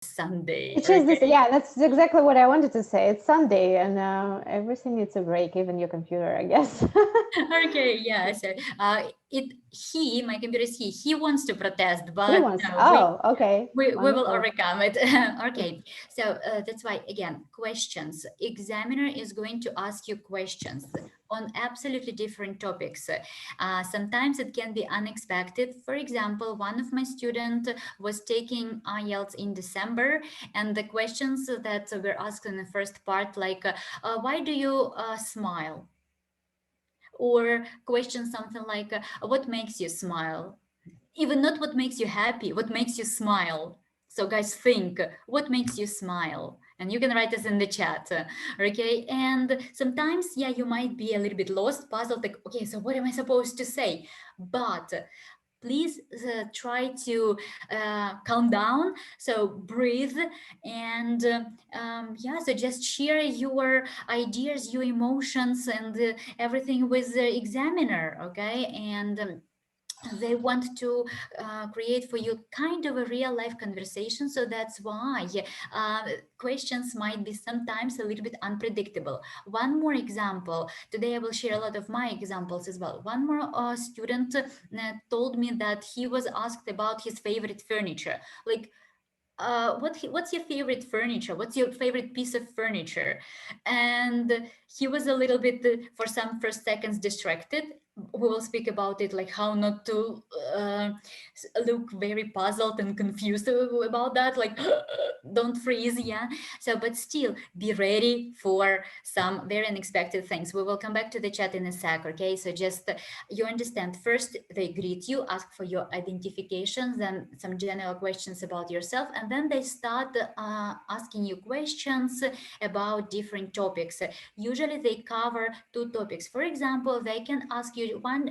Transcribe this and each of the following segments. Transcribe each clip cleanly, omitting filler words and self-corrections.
Sunday. Which is this, yeah, that's exactly what I wanted to say. It's Sunday and everything needs a break, even your computer, I guess. Okay, yeah. So my computer is he wants to protest, but He wants, okay. We will Wonderful. overcome it. Okay, so that's why, again, questions. Examiner is going to ask you questions on absolutely different topics. Sometimes it can be unexpected. For example, one of my students was taking IELTS in December, and the questions that were asked in the first part, like, why do you smile? Or question something like, what makes you smile? Even not what makes you happy, what makes you smile. So guys, think, what makes you smile? And you can write this in the chat, okay? And sometimes, yeah, you might be a little bit lost, puzzled, like, okay, so what am I supposed to say? But please try to calm down, so breathe, and yeah, so just share your ideas, your emotions, and everything with the examiner, okay? And they want to create for you kind of a real life conversation, so that's why questions might be sometimes a little bit unpredictable. One more example, today I will share a lot of my examples as well. One more student told me that he was asked about his favorite furniture, like, what's your favorite furniture? What's your favorite piece of furniture? And he was a little bit, for some first seconds, distracted. We will speak about it, like how not to look very puzzled and confused about that, like don't freeze, yeah. So, but still be ready for some very unexpected things. We will come back to the chat in a sec, okay? So just you understand, first they greet you, ask for your identifications, then some general questions about yourself, and then they start asking you questions about different topics. Usually they cover two topics. For example, they can ask you one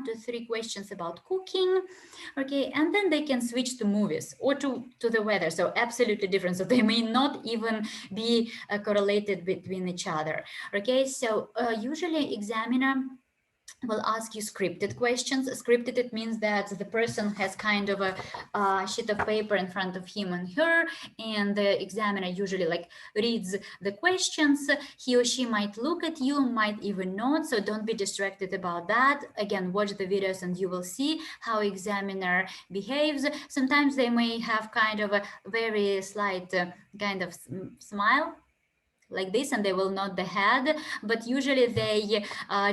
to three questions about cooking, okay, and then they can switch to movies or to the weather. So absolutely different. So they may not even be correlated between each other, okay? So usually examiner will ask you scripted questions. Scripted, it means that the person has kind of a sheet of paper in front of him and her, and the examiner usually like reads the questions. He or she might look at you, might even not, so don't be distracted about that. Again, watch the videos and you will see how examiner behaves. Sometimes they may have kind of a very slight kind of smile like this, and they will nod the head, but usually they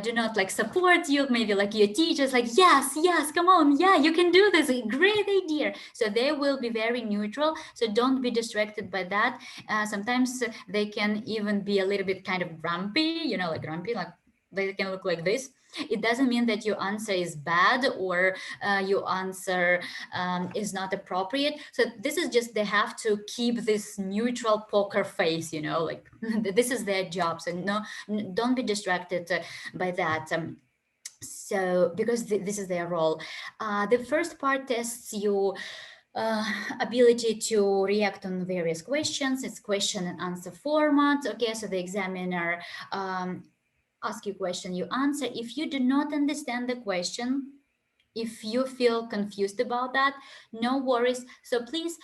do not like support you, maybe like your teachers, like, yes, come on, yeah, you can do this, great idea. So they will be very neutral, so don't be distracted by that. Sometimes they can even be a little bit kind of grumpy, like grumpy, like they can look like this. It doesn't mean that your answer is bad or your answer is not appropriate. So this is just, they have to keep this neutral poker face, like this is their job. So no, don't be distracted by that. So because this is their role. The first part tests you ability to react on various questions. It's question and answer format. Okay, so the examiner ask you a question, you answer. If you do not understand the question, if you feel confused about that, no worries. So please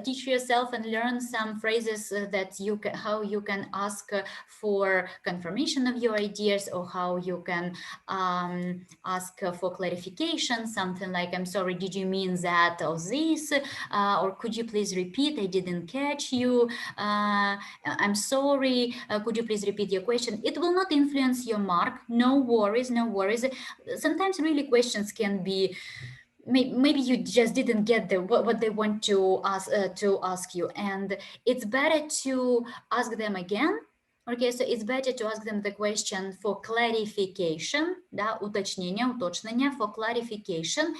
teach yourself and learn some phrases that how you can ask for confirmation of your ideas, or how you can ask for clarification, something like, I'm sorry, did you mean that or this? Or could you please repeat? I didn't catch you. I'm sorry. Could you please repeat your question? It will not influence your mark. No worries, no worries. Sometimes really questions can be, maybe you just didn't get what they want to ask you, and it's better to ask them again. Okay, so it's better to ask them the question for clarification, да, уточнение, for clarification.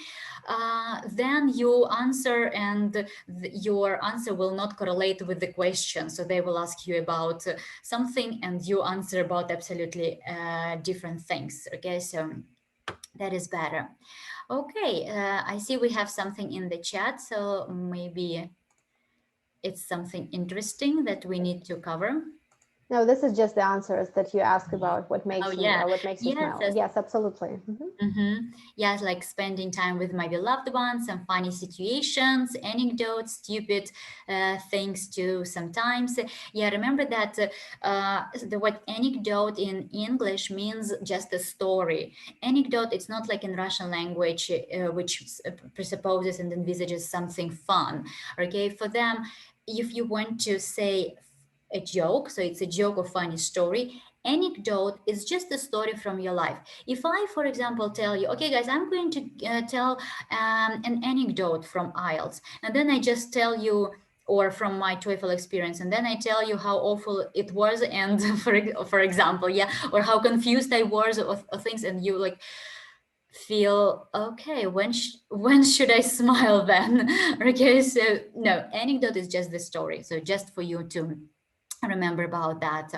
Then you answer, and your answer will not correlate with the question. So they will ask you about something, and you answer about absolutely different things. Okay, so that is better. Okay, I see we have something in the chat, so maybe it's something interesting that we need to cover. No, this is just the answers that you ask about what makes Oh, you yeah. what makes you Yes, smile. yes. Yes, absolutely. Yes, like spending time with my beloved ones, some funny situations, anecdotes, stupid things too sometimes. Yeah, remember that the word anecdote in English means just a story. Anecdote, it's not like in Russian language, which presupposes and envisages something fun. Okay, for them, if you want to say a joke, so it's a joke or funny story, anecdote is just a story from your life. If I, for example, tell you, okay guys, I'm going to tell an anecdote from IELTS, and then I just tell you, or from my TOEFL experience, and then I tell you how awful it was, and for example, yeah, or how confused I was of things, and you like feel, okay, when should I smile then? Okay, so no, anecdote is just the story, so just for you to remember about that.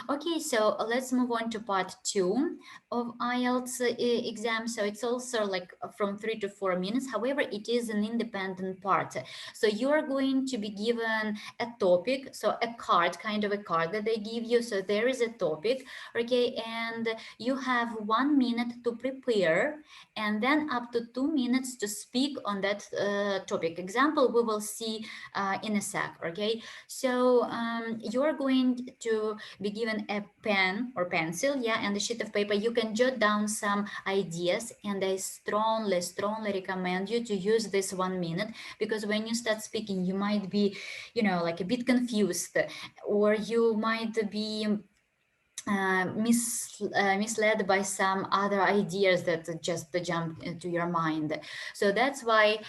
Okay, so let's move on to part 2 of IELTS exam. So it's also like from 3 to 4 minutes. However, it is an independent part. So you are going to be given a topic, so a card, kind of a card that they give you. So there is a topic, okay, and you have 1 minute to prepare, and then up to 2 minutes to speak on that topic. Example we will see in a sec. Okay, so you're going to be given a pen or pencil, yeah, and a sheet of paper. You can jot down some ideas, and I strongly recommend you to use this 1 minute, because when you start speaking, you might be, you know, like a bit confused, or you might be misled by some other ideas that just jump into your mind. So that's why,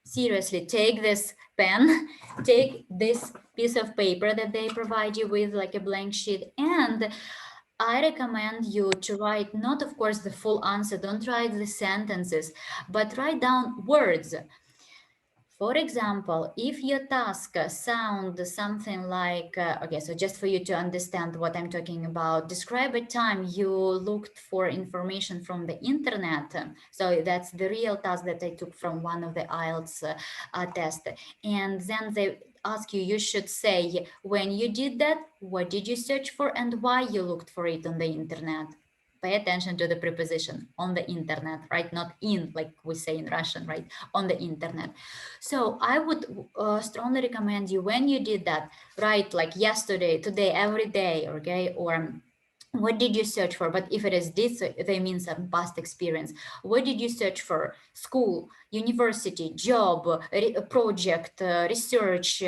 seriously, take this pen, take this piece of paper that they provide you with, like a blank sheet, and I recommend you to write, not of course the full answer, don't write the sentences, but write down words. For example, if your task sounds something like, okay, so just for you to understand what I'm talking about, describe a time you looked for information from the internet. So that's the real task that I took from one of the IELTS tests. And then they ask you, you should say, when you did that, what did you search for and why you looked for it on the internet. Pay attention to the preposition, on the internet, right? Not in, like we say in Russian, right? On the internet. So I would strongly recommend you, when you did that, write like yesterday, today, every day, okay? Or what did you search for? But if it is this, they mean some past experience. What did you search for? School, university, job, project, research,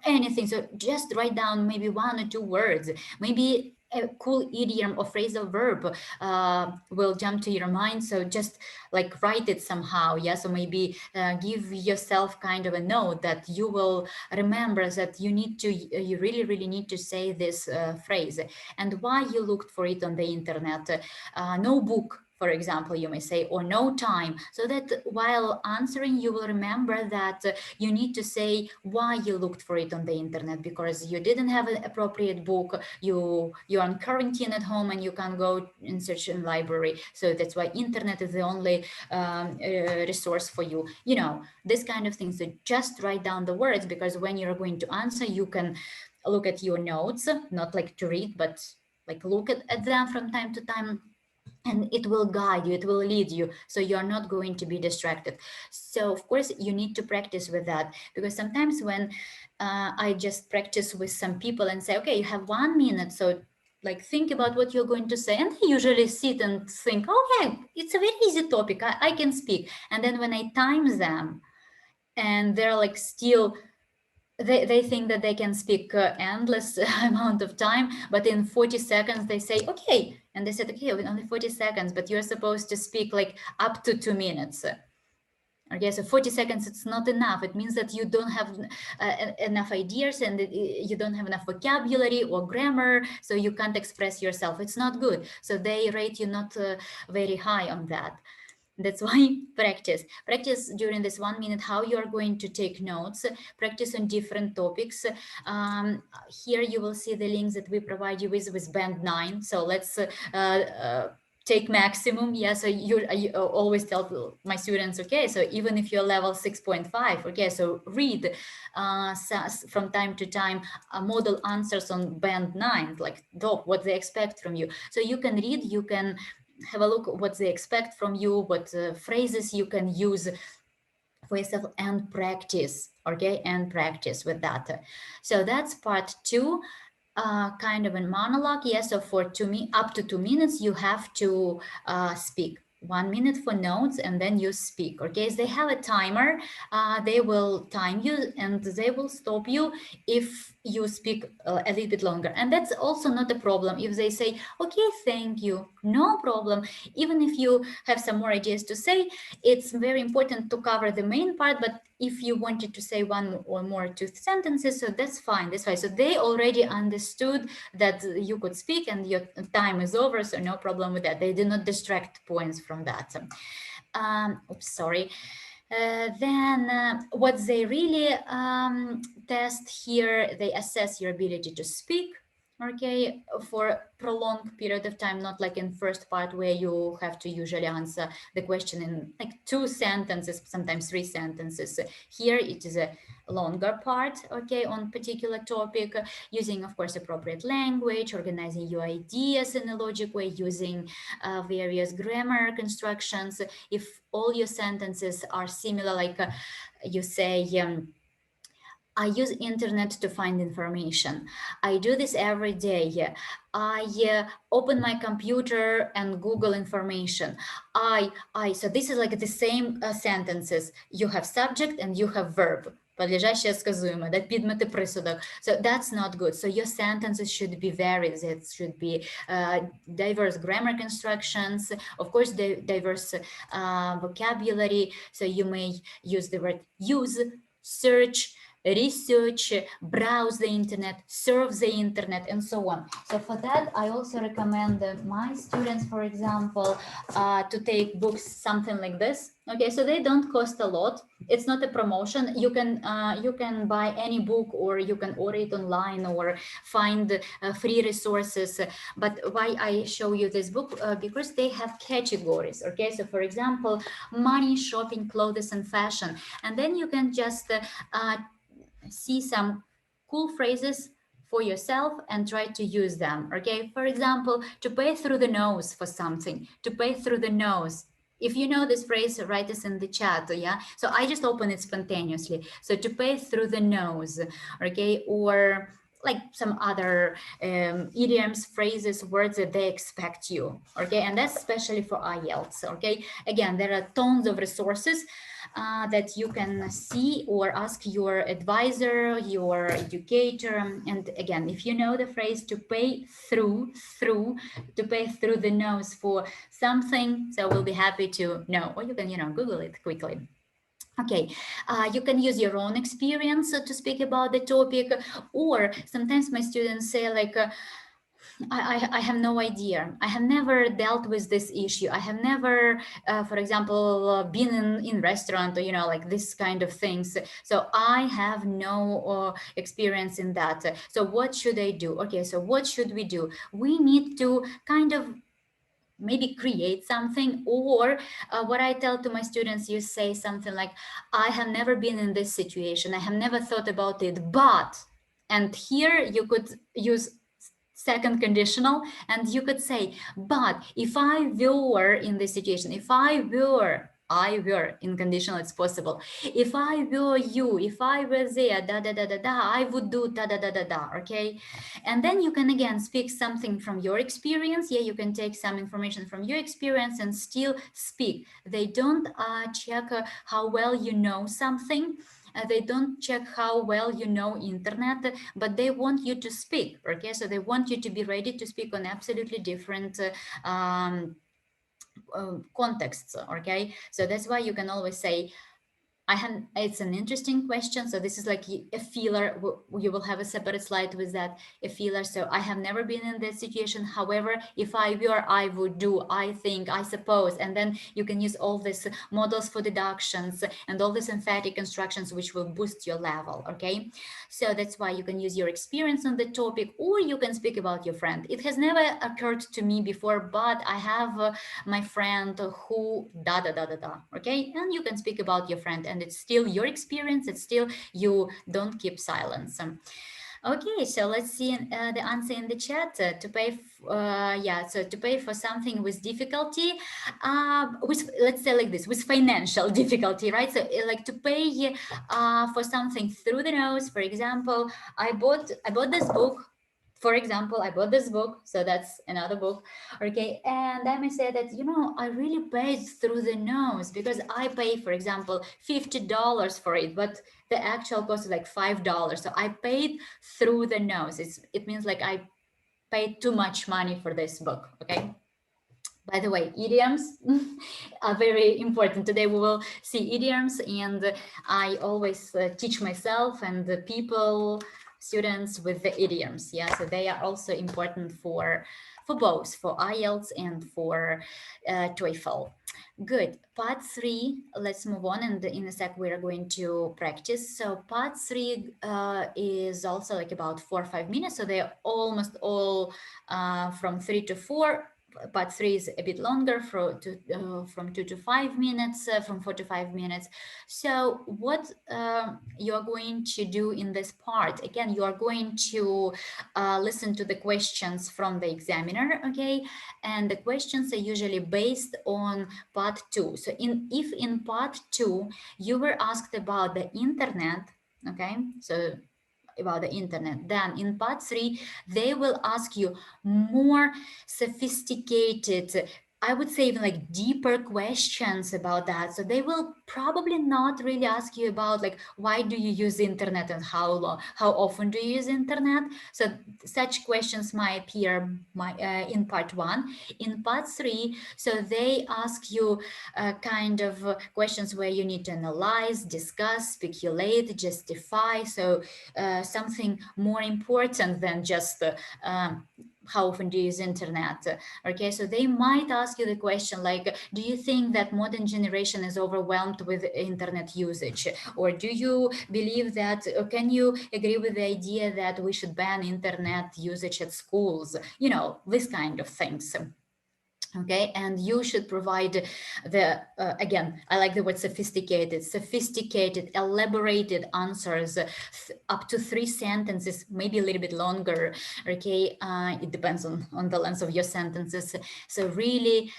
anything. So just write down maybe 1 or 2 words, maybe a cool idiom or phrasal verb will jump to your mind. So just like write it somehow. Yeah. So maybe give yourself kind of a note that you will remember that you need to, you really need to say this phrase, and why you looked for it on the internet. No book, for example, you may say, or no time, so that while answering, you will remember that you need to say why you looked for it on the internet, because you didn't have an appropriate book, you're on quarantine at home and you can't go and search in library. So that's why internet is the only resource for you. You know, this kind of things. So just write down the words, because when you're going to answer, you can look at your notes, not like to read, but like look at them from time to time, and it will guide you, it will lead you, so you're not going to be distracted. So of course you need to practice with that, because sometimes when I just practice with some people and say, okay, you have 1 minute, so like think about what you're going to say, and they usually sit and think, okay, it's a very easy topic, I can speak. And then when I time them, and they're like still, they think that they can speak endless amount of time, but in 40 seconds they say, okay, and they said, okay, only 40 seconds, but you're supposed to speak like up to 2 minutes. Okay, so 40 seconds, it's not enough. It means that you don't have enough ideas, and you don't have enough vocabulary or grammar, so you can't express yourself. It's not good. So they rate you not very high on that. That's why practice during this 1 minute how you are going to take notes, practice on different topics. Here you will see the links that we provide you with band 9. So let's take maximum. Yeah, so I always tell my students, okay, so even if you're level 6.5, okay, so read from time to time model answers on band 9, like what they expect from you. So you can read, you can have a look at what they expect from you, what phrases you can use for yourself, and practice, okay, and practice with that. So that's part 2. Kind of a monologue. Yes, so for up to 2 minutes, you have to speak. 1 minute for notes, and then you speak. Okay, so they have a timer. They will time you, and they will stop you if you speak a little bit longer. And that's also not a problem if they say, okay, thank you, no problem. Even if you have some more ideas to say, it's very important to cover the main part. But if you wanted to say 1 or more 2 sentences, so that's fine, that's fine. So they already understood that you could speak and your time is over, so no problem with that. They did not distract points from that. Oops, sorry. Then what they really test here, they assess your ability to speak, okay, for a prolonged period of time, not like in first part where you have to usually answer the question in like 2 sentences, sometimes 3 sentences. Here it is a longer part, okay, on particular topic, using, of course, appropriate language, organizing your ideas in a logic way, using various grammar constructions. If all your sentences are similar, like you say, I use internet to find information. I do this every day. I open my computer and Google information. So this is like the same sentences. You have subject and you have verb. Подлежащее сказуемое, that підмети присудок. So that's not good. So your sentences should be varied. It should be diverse grammar constructions, of course, diverse vocabulary. So you may use the word use, search, research, browse the internet, surf the internet, and so on. So for that, I also recommend my students, for example, to take books, something like this. Okay, so they don't cost a lot. It's not a promotion. You can buy any book, or you can order it online, or find free resources. But why I show you this book? Because they have categories. Okay, so for example, money, shopping, clothes, and fashion, and then you can just see some cool phrases for yourself and try to use them. Okay, for example, to pay through the nose for something, to pay through the nose. If you know this phrase, write this in the chat. Yeah, so I just open it spontaneously. So to pay through the nose, okay, or like some other idioms, phrases, words that they expect you. Okay, and that's especially for IELTS. Okay, again, there are tons of resources that you can see or ask your advisor, your educator. And again, if you know the phrase to pay through the nose for something, so we'll be happy to know, or you can, Google it quickly. Okay, you can use your own experience to speak about the topic, or sometimes my students say like, I have no idea. I have never dealt with this issue. I have never, for example, been in restaurant, or, like this kind of things. So I have no experience in that. So what should I do? Okay, so what should we do? We need to kind of maybe create something, or what I tell to my students, you say something like, I have never been in this situation. I have never thought about it, but, and here you could use second conditional, and you could say, but if I were in this situation, if I were in conditional, it's possible. If I were you, if I were there, I would do okay? And then you can again speak something from your experience. Yeah, you can take some information from your experience and still speak. They don't check how well you know something. They don't check how well you know internet, but they want you to speak, okay? So they want you to be ready to speak on absolutely different contexts, okay? So that's why you can always say, it's an interesting question. So this is like a feeler. You will have a separate slide with that, a feeler. So I have never been in that situation. However, if I were, I would do, I think, I suppose, and then you can use all these models for deductions and all these emphatic constructions, which will boost your level. Okay. So that's why you can use your experience on the topic, or you can speak about your friend. It has never occurred to me before, but I have my friend who da da da da da. Okay. And you can speak about your friend, and it's still your experience. It's still you. Don't keep silence. Okay, so let's see the answer in the chat. To pay, so to pay for something with difficulty, with, let's say like this, with financial difficulty, right? So like to pay for something through the nose. For example, I bought this book. For example, I bought this book, so that's another book, okay? And I may say that, you know, I really paid through the nose because I pay, for example, $50 for it, but the actual cost is like $5. So I paid through the nose. It means like I paid too much money for this book, okay? By the way, idioms are very important. Today we will see idioms, and I always teach myself and the people, students with the idioms. Yeah, so they are also important for both, for IELTS and for TOEFL. Good. Part 3, let's move on, and in a sec we're going to practice. So part 3 is also like about 4 or 5 minutes, so they're almost all from 3 to 4. Part 3 is a bit longer, from 2 to 5 minutes, from 4 to 5 minutes. So what you're going to do in this part, again, you are going to listen to the questions from the examiner, okay? And the questions are usually based on part 2. So if in part 2 you were asked about the internet, okay, so about the internet, then in part 3 they will ask you more sophisticated, I would say even like deeper questions about that. So they will probably not really ask you about like, why do you use the internet and how often do you use internet? So such questions might appear in part 1. In part 3, so they ask you kind of questions where you need to analyze, discuss, speculate, justify. So something more important than just how often do you use internet? Okay, so they might ask you the question like, do you think that modern generation is overwhelmed with internet usage? Or do you believe that, or can you agree with the idea that we should ban internet usage at schools? You know, this kind of things. Okay, and you should provide the, again, I like the word sophisticated, elaborated answers, up to 3 sentences, maybe a little bit longer, okay? It depends on the length of your sentences. So really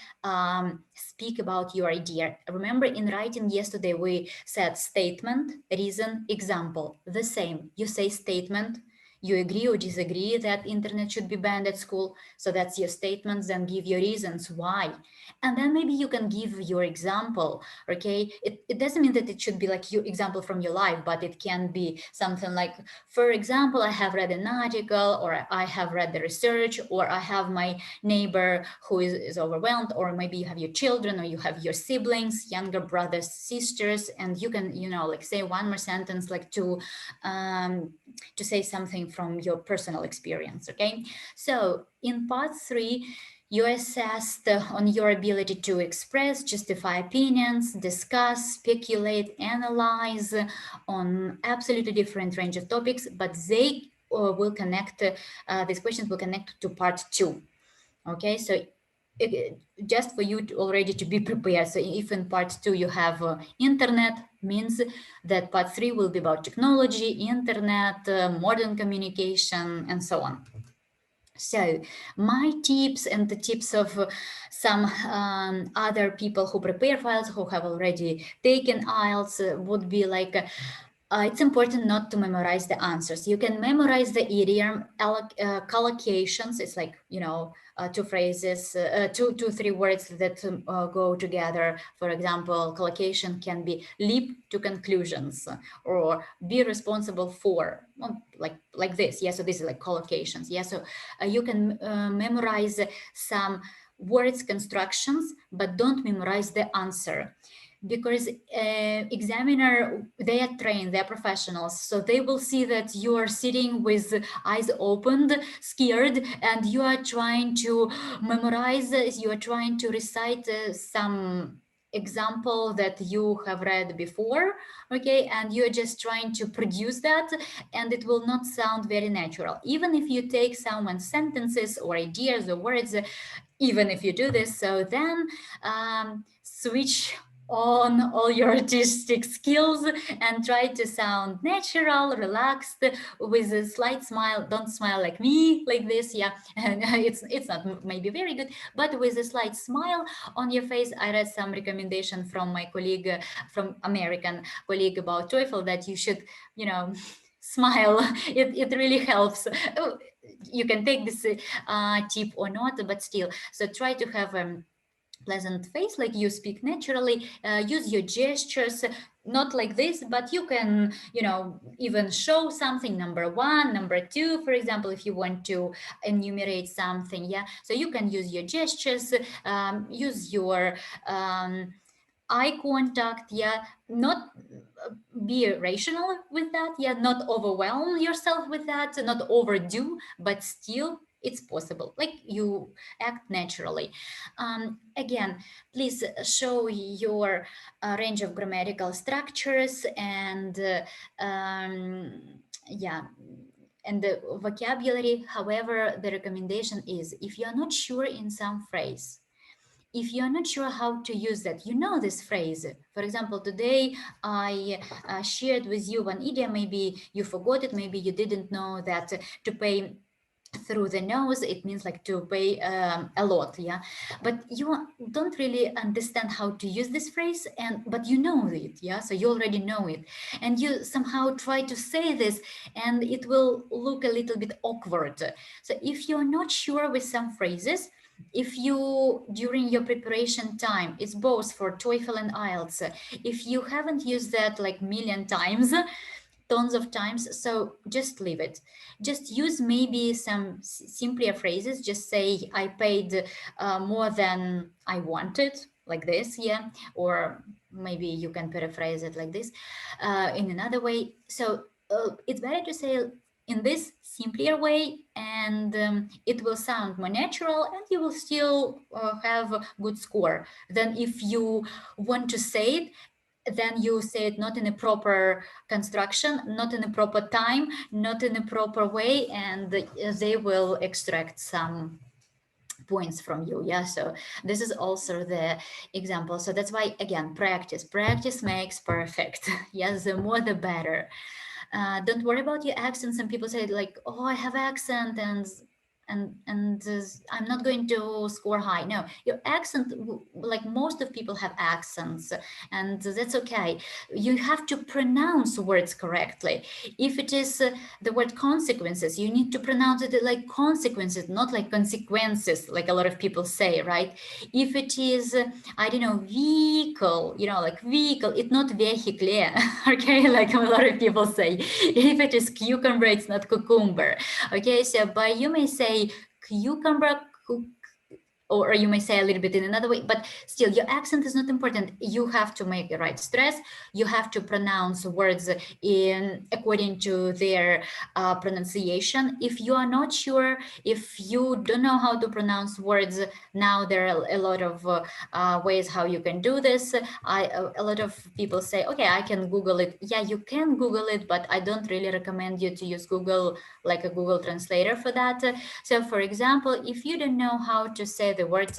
speak about your idea. Remember in writing yesterday, we said statement, reason, example, the same. You say statement, you agree or disagree that internet should be banned at school. So that's your statements, then give your reasons why. And then maybe you can give your example, okay? It doesn't mean that it should be like your example from your life, but it can be something like, for example, I have read an article, or I have read the research, or I have my neighbor who is overwhelmed, or maybe you have your children, or you have your siblings, younger brothers, sisters, and you can, you know, like say one more sentence, like to say something from your personal experience, okay? So in part 3, you're assessed on your ability to express, justify opinions, discuss, speculate, analyze on absolutely different range of topics, but they will connect, these questions will connect to part 2, okay? So just for you already to be prepared. So if in part 2 you have internet, means that part 3 will be about technology, internet, modern communication, and so on. So my tips and the tips of some other people who prepare for IELTS, who have already taken IELTS, would be like, it's important not to memorize the answers. You can memorize the idiom, collocations. It's like, you know, 2 phrases, 3 words that go together. For example, collocation can be leap to conclusions, or be responsible for, like this. Yeah, so this is like collocations. Yeah, so you can memorize some words constructions, but don't memorize the answer. because examiner, they are trained, they're professionals, so they will see that you are sitting with eyes opened, scared, and you are trying to memorize, you are trying to recite some example that you have read before, okay, and you're just trying to produce that, and it will not sound very natural. Even if you take someone's sentences or ideas or words, even if you do this, so then switch on all your artistic skills and try to sound natural, relaxed, with a slight smile. Don't smile like me, like this, yeah, and it's not maybe very good, but with a slight smile on your face. I read some recommendation from my colleague, from American colleague, about TOEFL, that you should, you know, smile. It really helps. You can take this tip or not, but still, so try to have pleasant face, like you speak naturally, use your gestures, not like this, but you can, you know, even show something, number one, number two, for example, if you want to enumerate something, yeah, so you can use your gestures, use your eye contact, yeah, not be rational with that, yeah, not overwhelm yourself with that, not overdo, but still it's possible, like you act naturally. Again, please show your range of grammatical structures and yeah, and the vocabulary. However, the recommendation is, if you are not sure in some phrase, if you're not sure how to use that, you know this phrase. For example, today I shared with you one idiom, maybe you forgot it, maybe you didn't know that to pay through the nose, it means like to pay a lot, yeah, but you don't really understand how to use this phrase, and but you know it, yeah, so you already know it, and you somehow try to say this, and it will look a little bit awkward. So if you're not sure with some phrases, if you, during your preparation time, it's both for TOEFL and IELTS, if you haven't used that like million times, tons of times, so just leave it. Just use maybe some simpler phrases. Just say, I paid more than I wanted, like this, yeah, or maybe you can paraphrase it like this in another way. So it's better to say in this simpler way, and it will sound more natural, and you will still have a good score than if you want to say it, then you say it not in a proper construction, not in a proper time, not in a proper way, and they will extract some points from you, yeah. So this is also the example. So that's why, again, practice makes perfect. Yes, the more the better. Don't worry about your accent. Some people say like, oh, I have accent, and I'm not going to score high. No, your accent, like most of people have accents, and that's okay. You have to pronounce words correctly. If it is the word consequences, you need to pronounce it like consequences, not like consequences, like a lot of people say, right? If it is, I don't know, vehicle, you know, like vehicle, it's not vehicle, okay, like a lot of people say. If it is cucumber, it's not cucumber, okay? So, but you may say cucumber, or you may say a little bit in another way, but still your accent is not important. You have to make the right stress. You have to pronounce words in according to their pronunciation. If you are not sure, if you don't know how to pronounce words, now there are a lot of ways how you can do this. A lot of people say, okay, I can Google it. Yeah, you can Google it, but I don't really recommend you to use Google, like a Google translator for that. So for example, if you don't know how to say the word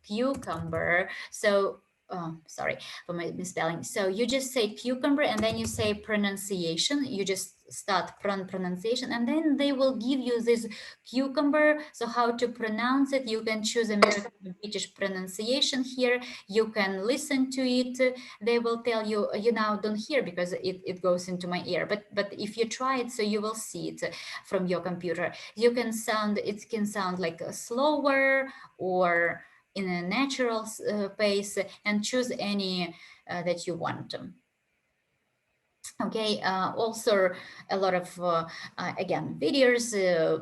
cucumber, so sorry for my misspelling, so you just say cucumber, and then you say pronunciation, you just start pronunciation, and then they will give you this cucumber. So how to pronounce it, you can choose American British pronunciation here, you can listen to it, they will tell you. You now don't hear because it goes into my ear, but if you try it, so you will see it from your computer. You can sound, it can sound like slower or in a natural pace, and choose any that you want. Okay, also a lot of, again, videos,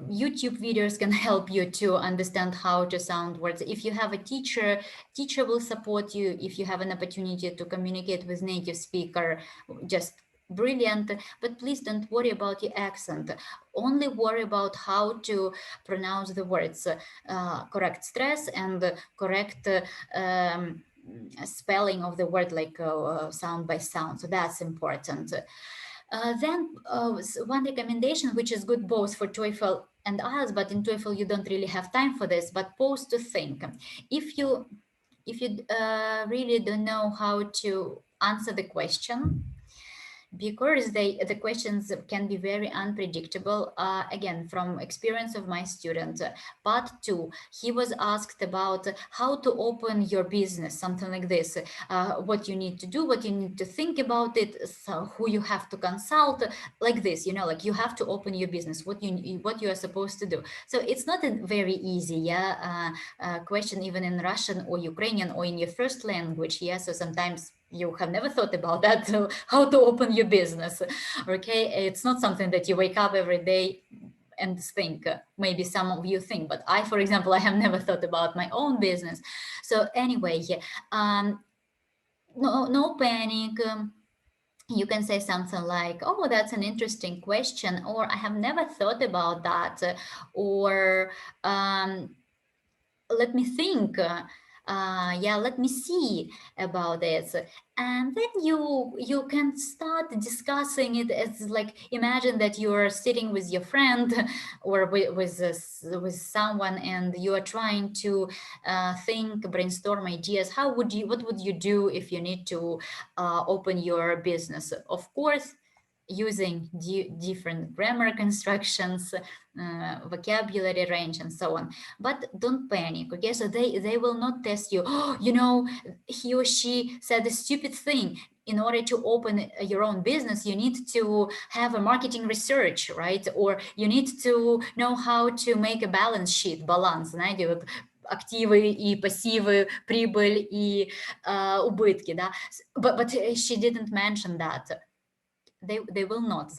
YouTube videos can help you to understand how to sound words. If you have a teacher will support you. If you have an opportunity to communicate with native speaker, just brilliant. But please don't worry about your accent. Only worry about how to pronounce the words, correct stress and correct spelling of the word, like sound by sound. So that's important. Then one recommendation, which is good both for TOEFL and IELTS, but in TOEFL you don't really have time for this, but pause to think. If you really don't know how to answer the question, because the questions can be very unpredictable. Again, from experience of my student, part 2, he was asked about how to open your business, something like this, what you need to do, what you need to think about it, so who you have to consult, like this, you know, like you have to open your business, what you are supposed to do. So it's not a very easy question, even in Russian or Ukrainian or in your first language. So sometimes you have never thought about that, so how to open your business. Okay, it's not something that you wake up every day and think. Maybe some of you think, but I, for example, I have never thought about my own business. So anyway, no panic. You can say something like, oh, that's an interesting question, or I have never thought about that, or let me think. Let me see about it. And then you can start discussing it as, like, imagine that you are sitting with your friend or with someone, and you are trying to think, brainstorm ideas. What would you do if you need to open your business? Of course, using different grammar constructions, vocabulary range, and so on. But don't panic, okay? So they will not test you. Oh, you know, he or she said a stupid thing. In order to open your own business, you need to have a marketing research, right? Or you need to know how to make a balance sheet, баланс, знаете, вот активы и пассивы, прибыль и убытки, да? But she didn't mention that. They will not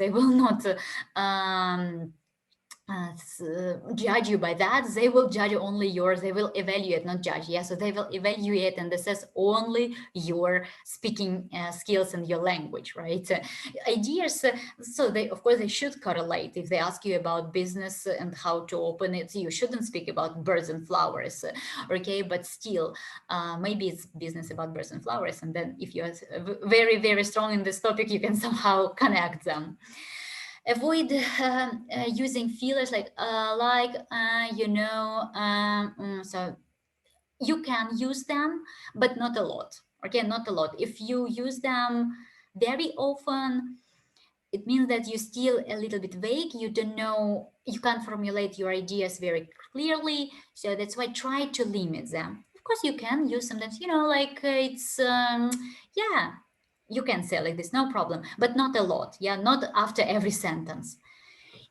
judge you by that. They will judge only yours. They will evaluate, not judge. So they will evaluate and assess only your speaking skills and your language, right? Ideas, so they, of course, they should correlate. If they ask you about business and how to open it, you shouldn't speak about birds and flowers, okay? But still, maybe it's business about birds and flowers, and then if you're very, very strong in this topic, you can somehow connect them. Avoid using feelers like so you can use them, but not a lot. Okay, not a lot. If you use them very often, it means that you're still a little bit vague. You don't know, you can't formulate your ideas very clearly. So that's why try to limit them. Of course, you can use sometimes, like it's, you can say like this, no problem, but not a lot. Not after every sentence.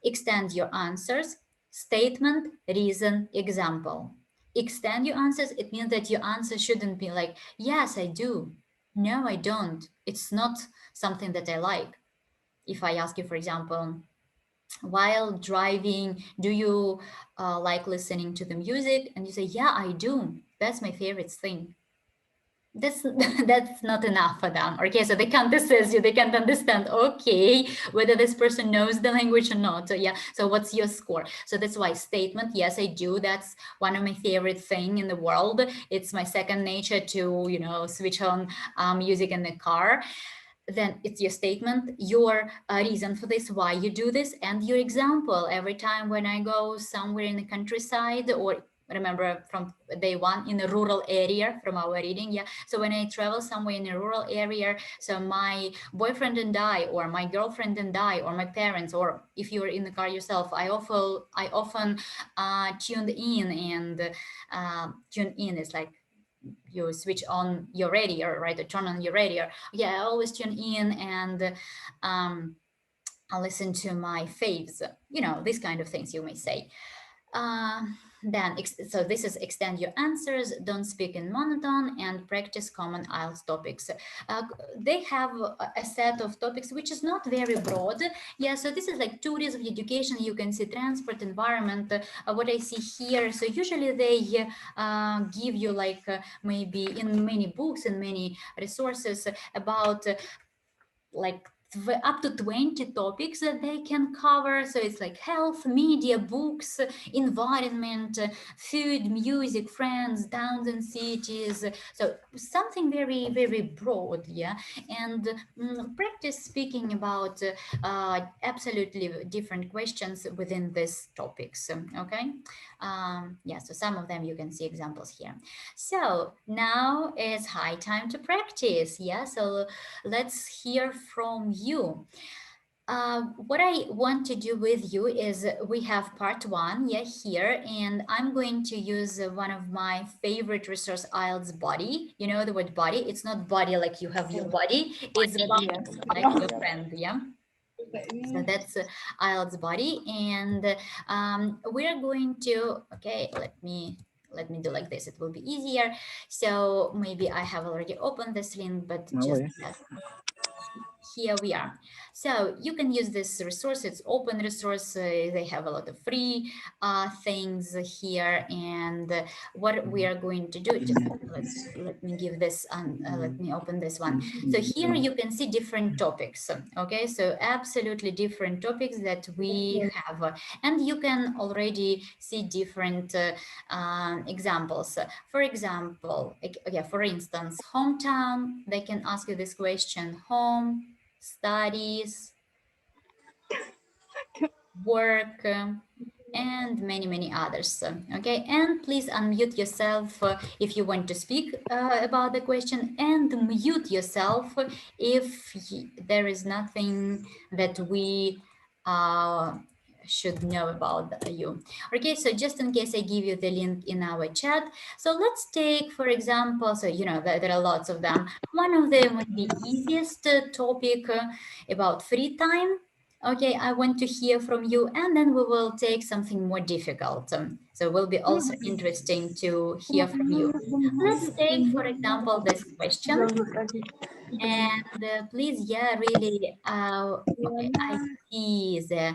Extend your answers, statement, reason, example. Extend your answers, it means that your answer shouldn't be like, yes, I do. No, I don't. It's not something that I like. If I ask you, for example, while driving, do you like listening to the music? And you say, yeah, I do. That's my favorite thing. That's not enough for them. Okay, so they can't assess you, they can't understand, okay, whether this person knows the language or not. So what's your score? So that's why statement, yes, I do. That's one of my favorite thing in the world. It's my second nature to switch on music in the car. Then it's your statement, your reason for this, why you do this, and your example. Every time when I go somewhere in the countryside, or remember from day one, in a rural area from our reading, so when I travel somewhere in a rural area, so my boyfriend and I, or my girlfriend and I, or my parents, or if you're in the car yourself, I often tuned in, and tune in is like you switch on your radio, right, or turn on your radio. I always tune in, and I listen to my faves, these kind of things you may say. Then, so this is extend your answers, don't speak in monotone, and practice common IELTS topics. They have a set of topics which is not very broad. Yeah, so this is like tourism, education, you can see transport, environment, what I see here. So usually they give you like maybe in many books and many resources about like up to 20 topics that they can cover. So it's like health, media, books, environment, food, music, friends, towns and cities. So something very, very broad, yeah. And practice speaking about absolutely different questions within these topics, okay? Yeah, so some of them you can see examples here. So now it's high time to practice, yeah? So let's hear from you. What I want to do with you is we have part 1, yeah, here, and I'm going to use one of my favorite resource, IELTS Body. You know the word body? It's not body like you have your body, it's body like your friend, yeah? So that's IELTS Body, and we're going to, okay, let me do like this, it will be easier. So maybe I have already opened this link, but just here we are. So you can use this resource, it's open resource, they have a lot of free things here, and what we are going to do, just let me give this, let me open this one. So here you can see different topics, okay, so absolutely different topics that we have, and you can already see different examples. For example, yeah, for instance, hometown, they can ask you this question, home, studies, work, and many, many others. Okay, and please unmute yourself if you want to speak about the question, and mute yourself if there is nothing that we should know about you. Okay, so just in case I give you the link in our chat. So let's take, for example, so you know there are lots of them. One of them would be easiest topic about free time. Okay, I want to hear from you, and then we will take something more difficult. So it will be also interesting to hear from you. Let's take, for example, this question. And please, yeah, really, okay, I see the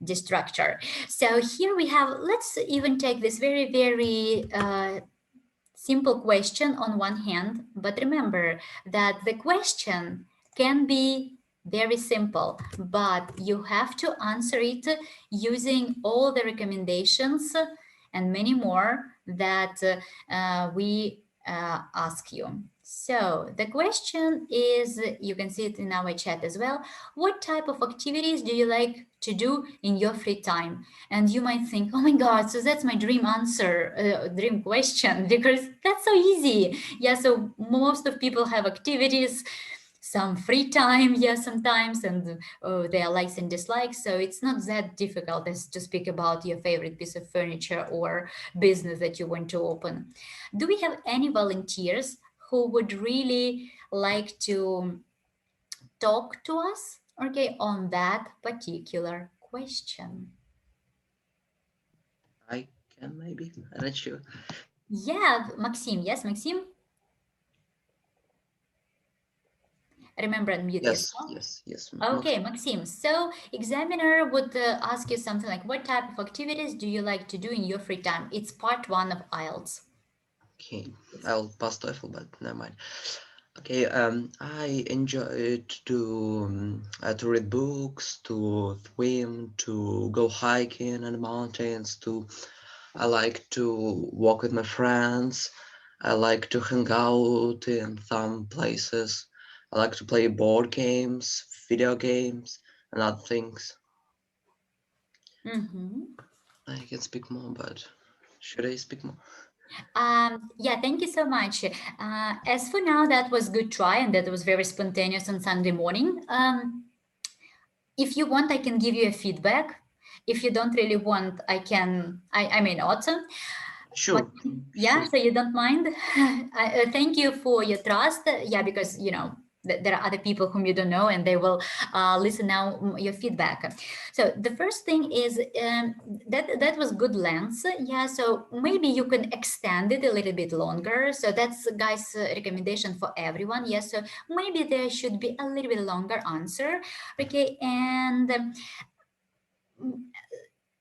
destructor. So here we have, let's even take this very, very simple question on one hand, but remember that the question can be very simple, but you have to answer it using all the recommendations and many more that we ask you. So the question is, you can see it in our chat as well. What type of activities do you like to do in your free time? And you might think, oh my God, so that's my dream answer, dream question, because that's so easy. Yeah, so most of people have activities, some free time, yeah, sometimes, and their likes and dislikes. So it's not that difficult as to speak about your favorite piece of furniture or business that you want to open. Do we have any volunteers who would really like to talk to us, okay, on that particular question? I can maybe, I'm not sure. Yeah, Maxim. Yes, Maxim? Remember, unmute yourself. Yes. Okay, Maxim. So examiner would ask you something like, what type of activities do you like to do in your free time? It's part 1 of IELTS. Okay, I'll pass TOEFL, but never mind. Okay, I enjoy to read books, to swim, to go hiking in the mountains, I like to walk with my friends, I like to hang out in some places, I like to play board games, video games, and other things. I can speak more, but should I speak more? Yeah, thank you so much. As for now, that was good try, and that was very spontaneous on Sunday morning. If you want, I can give you a feedback. If you don't really want, I may not. Sure. Yeah, Sure. so you don't mind? Thank you for your trust. Yeah, because, you know, there are other people whom you don't know, and they will listen now your feedback. So the first thing is that was good length. Yeah, so maybe you can extend it a little bit longer. So that's guys recommendation for everyone. Yes, so maybe there should be a little bit longer answer. Okay, and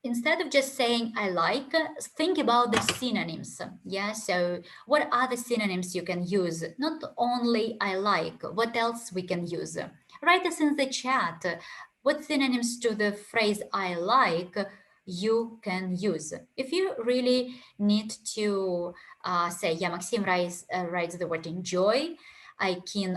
instead of just saying I like, think about the synonyms. Yeah, so what are the synonyms you can use? Not only I like, what else we can use? Write us in the chat what synonyms to the phrase I like you can use. If you really need to say, yeah, Maxim writes the word enjoy, I'm keen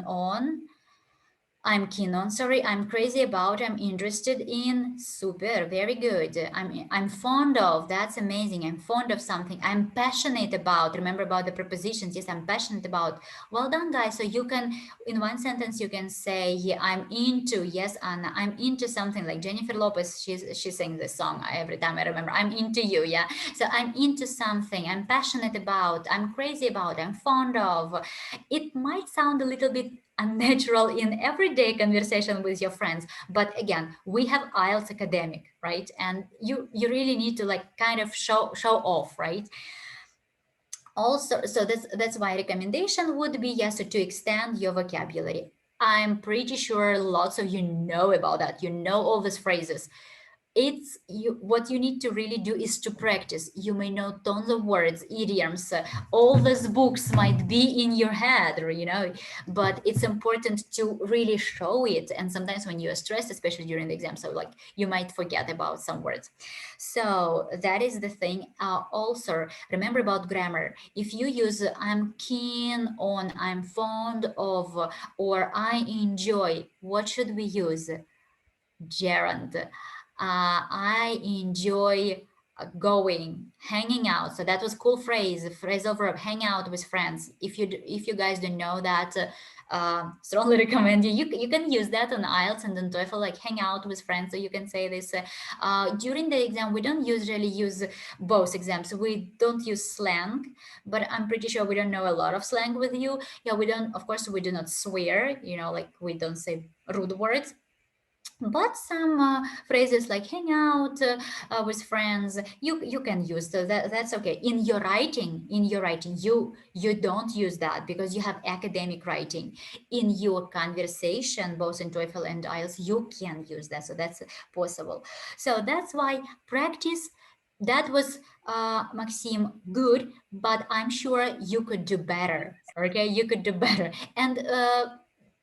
on, sorry, I'm crazy about, I'm interested in, super, very good. I'm fond of, that's amazing. I'm fond of something. I'm passionate about, remember about the prepositions. Yes, I'm passionate about. Well done, guys. So you can, in one sentence, you can say, yeah, I'm into, yes, Anna, I'm into something like Jennifer Lopez. She sings this song every time I remember, I'm into you, yeah. So I'm into something, I'm passionate about, I'm crazy about, I'm fond of. It might sound a little bit unnatural in everyday conversation with your friends, but again, we have IELTS academic, right? And you really need to like kind of show off, right? Also, so that's my recommendation would be, yes, to extend your vocabulary. I'm pretty sure lots of you know about that. You know all these phrases. It's you, what you need to really do is to practice. You may know tons of words, idioms, all these books might be in your head, you know, but it's important to really show it. And sometimes when you're stressed, especially during the exam, so like you might forget about some words. So that is the thing. Also remember about grammar. If you use I'm keen on, I'm fond of, or I enjoy, what should we use? Gerund. I enjoy going, hanging out. So that was cool phrasal verb, hang out with friends. If you guys don't know that, strongly recommend you can use that on IELTS and on TOEFL, like hang out with friends. So you can say this during the exam. We don't usually use both exams. We don't use slang, but I'm pretty sure we don't know a lot of slang with you. Yeah, we don't, of course, we do not swear, you know, like we don't say rude words. But some phrases like hang out with friends, you can use. So that's okay. In your writing, you don't use that because you have academic writing. In your conversation, both in TOEFL and IELTS, you can use that. So that's possible. So that's why practice. That was Maxim, good, but I'm sure you could do better. Okay, you could do better. And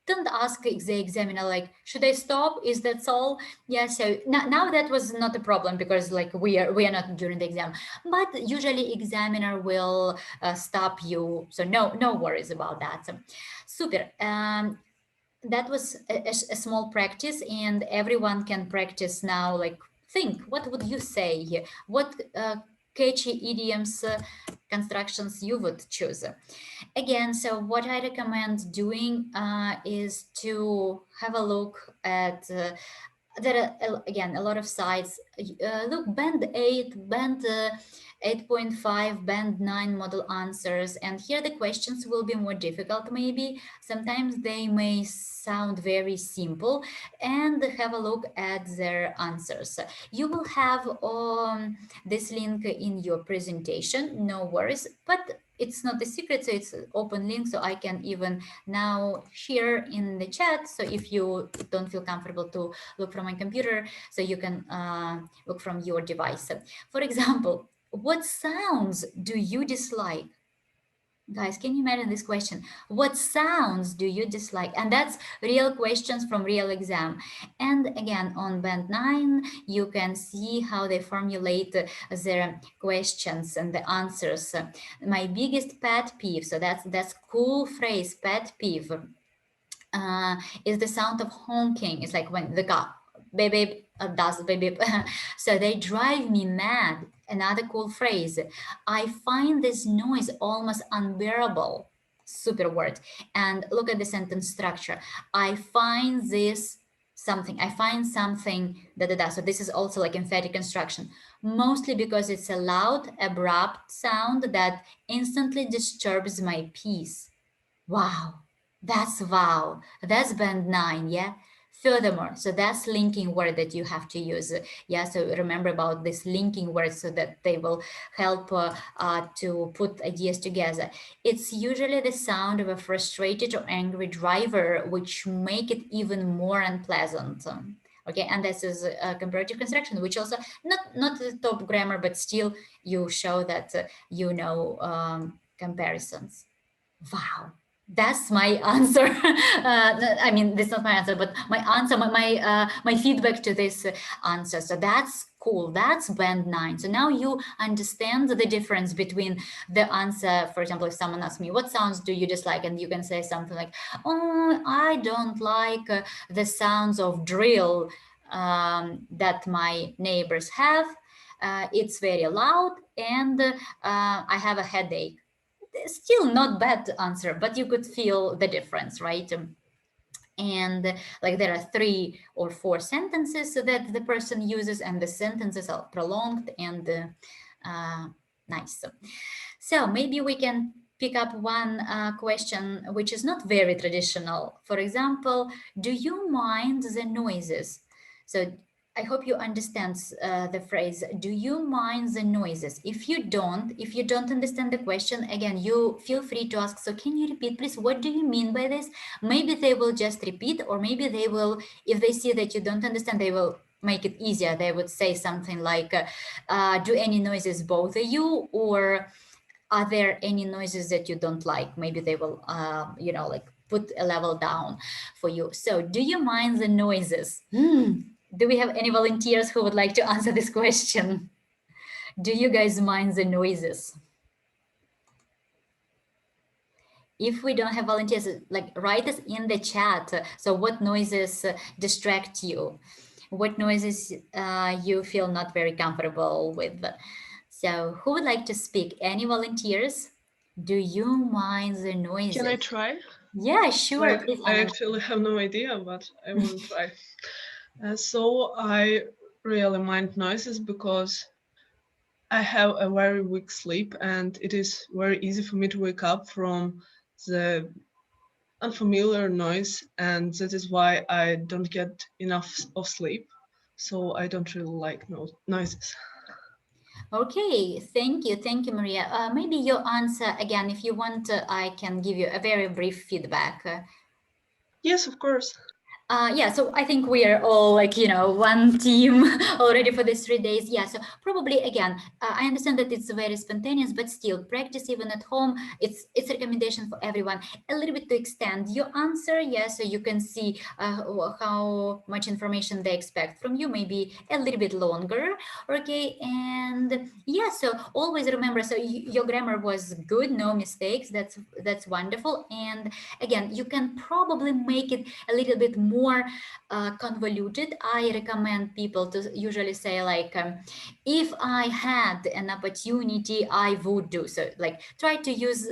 don't ask the examiner like, should I stop? Is that all? Yeah, so now that was not a problem because like we are not during the exam, but usually examiner will stop you. So no worries about that. Super. That was a small practice, and everyone can practice now. Like, think, what would you say? What catchy idioms, constructions you would choose? Again, so what I recommend doing is to have a look at there are again a lot of sites. Look, band 8, band 8.5, band 9 model answers, and here the questions will be more difficult. Maybe sometimes they may sound very simple, and have a look at their answers. You will have this link in your presentation, no worries, but it's not a secret, so it's an open link, so I can even now share in the chat. So if you don't feel comfortable to look from my computer, so you can look from your device. For example, what sounds do you dislike? Guys, can you imagine this question? What sounds do you dislike? And that's real questions from real exam. And again, on band 9, you can see how they formulate their questions and the answers. My biggest pet peeve, so that's cool phrase, pet peeve, is the sound of honking. It's like when the car, beep, beep, does beep, beep. So they drive me mad. Another cool phrase, I find this noise almost unbearable. Super word. And look at the sentence structure. I find this something. I find something da. So this is also like emphatic construction, mostly because it's a loud, abrupt sound that instantly disturbs my peace. Wow. That's wow. That's band 9, yeah? Furthermore, so that's linking word that you have to use. Yeah, so remember about this linking word so that they will help to put ideas together. It's usually the sound of a frustrated or angry driver, which make it even more unpleasant. Okay, and this is a comparative construction, which also not the top grammar, but still you show that you know comparisons. Wow, that's my answer. I mean, this is not my answer, but my answer, my feedback to this answer. So that's cool. That's band 9. So now you understand the difference between the answer. For example, if someone asks me, what sounds do you dislike? And you can say something like, oh, I don't like the sounds of drill that my neighbors have. It's very loud and I have a headache. Still not bad answer, but you could feel the difference, right? And like there are 3 or 4 sentences that the person uses, and the sentences are prolonged and nice. So maybe we can pick up one question which is not very traditional. For example, do you mind the noises? So I hope you understand the phrase, do you mind the noises? If you don't understand the question, again, you feel free to ask, so can you repeat, please? What do you mean by this? Maybe they will just repeat, or maybe they will, if they see that you don't understand, they will make it easier. They would say something like, do any noises bother you? Or are there any noises that you don't like? Maybe they will, you know, like put a level down for you. So do you mind the noises? Do we have any volunteers who would like to answer this question? Do you guys mind the noises? If we don't have volunteers, like write us in the chat. So what noises distract you? What noises you feel not very comfortable with? So who would like to speak? Any volunteers? Do you mind the noises? Can I try? Yeah, sure. Like, I actually have no idea, but I will try. So I really mind noises because I have a very weak sleep, and it is very easy for me to wake up from the unfamiliar noise, and that is why I don't get enough of sleep. So I don't really like noises. Okay, thank you, Maria. Maybe your answer again, if you want, I can give you a very brief feedback. Yes, of course. Yeah, so I think we are all like, you know, one team already for these 3 days. Yeah, so probably again, I understand that it's very spontaneous, but still practice even at home. It's a recommendation for everyone. A little bit to extend your answer, yeah, so you can see how much information they expect from you, maybe a little bit longer, okay? And yeah, so always remember, so your grammar was good, no mistakes. That's wonderful. And again, you can probably make it a little bit more convoluted. I recommend people to usually say like, if I had an opportunity, I would do. So like try to use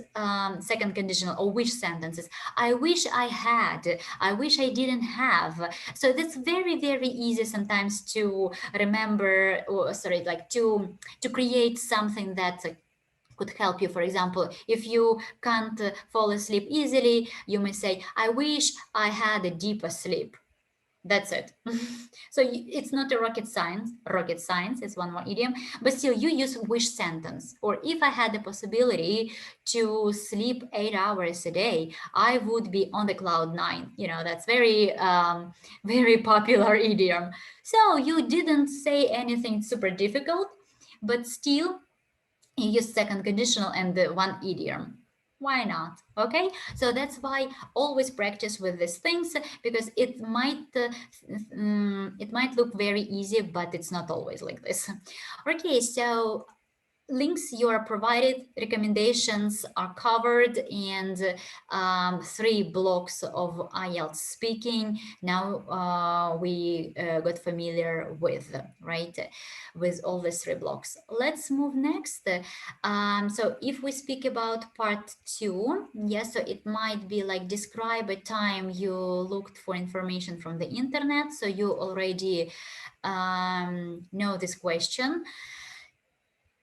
second conditional or wish sentences. I wish I had, I wish I didn't have. So that's very, very easy sometimes to remember, or sorry, like to create something that could help you. For example, if you can't fall asleep easily, you may say, I wish I had a deeper sleep. That's it. So it's not a rocket science is one more idiom, but still you use wish sentence. Or if I had the possibility to sleep 8 hours a day, I would be on the cloud 9. You know, that's very, very popular idiom. So you didn't say anything super difficult, but still you use second conditional and the one idiom. Why not? Okay, so that's why always practice with these things, because it might look very easy, but it's not always like this. Okay, so links you are provided, recommendations are covered, and 3 blocks of IELTS speaking. Now we got familiar with, right, with all these 3 blocks. Let's move next. So if we speak about part 2, yes, so it might be like describe a time you looked for information from the internet. So you already know this question.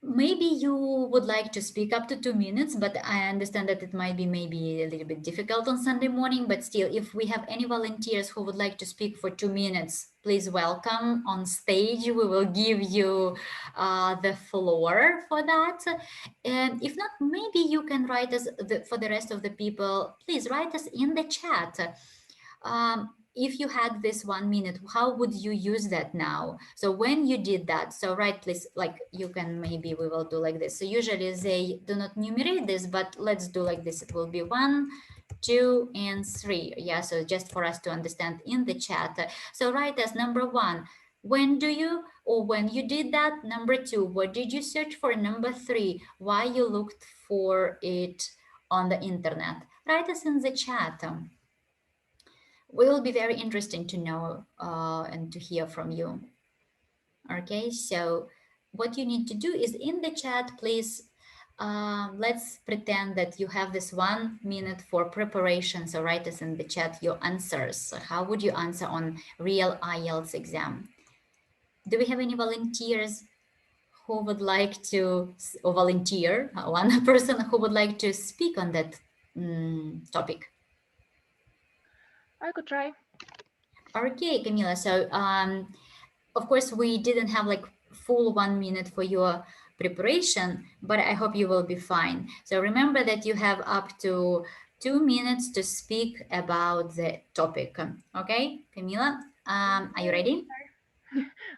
Maybe you would like to speak up to 2 minutes, but I understand that it might be maybe a little bit difficult on Sunday morning, but still, if we have any volunteers who would like to speak for 2 minutes, please welcome on stage. We will give you the floor for that. And if not, maybe you can write us, for the rest of the people, please write us in the chat. If you had this 1 minute, how would you use that now? So when you did that, so right, please, like you can, maybe we will do like this. So usually they do not numerate this, but let's do like this. It will be 1, 2, and 3. Yeah, so just for us to understand in the chat. So write as number 1, when do you, or when you did that? Number 2, what did you search for? Number 3, why you looked for it on the internet? Write us in the chat. Will be very interesting to know and to hear from you. Okay, so what you need to do is in the chat, please, let's pretend that you have this 1 minute for preparation. So write us in the chat your answers. So how would you answer on real IELTS exam? Do we have any volunteers who would like to, or volunteer, one person who would like to speak on that topic? I could try. Okay, Camila. So, of course, we didn't have like full 1 minute for your preparation, but I hope you will be fine. So remember that you have up to 2 minutes to speak about the topic. Okay, Camila, are you ready?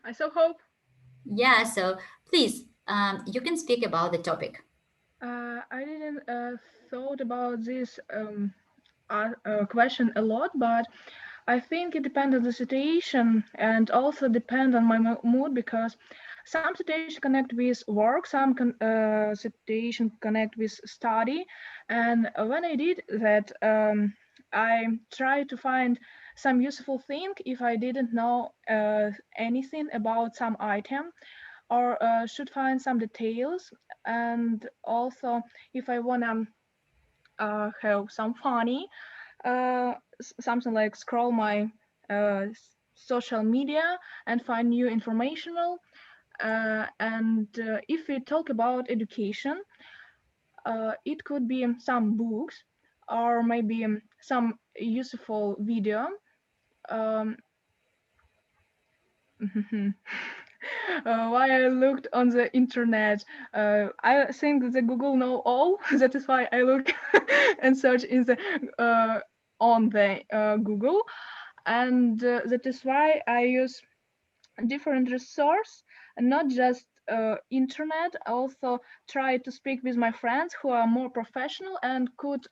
I so hope. Yeah, so please, you can speak about the topic. I didn't thought about this question a lot, but I think it depends on the situation and also depend on my mood, because some situation connect with work, some situation connect with study. And when I did that, I tried to find some useful thing if I didn't know anything about some item, or should find some details. And also if I wanna have some funny, something like scroll my social media and find new informational. And if we talk about education, it could be some books, or maybe some useful video. Why I looked on the internet, I think the Google know all. That is why I look and search in the on the Google, and that is why I use different resource, and not just internet. I also try to speak with my friends who are more professional and could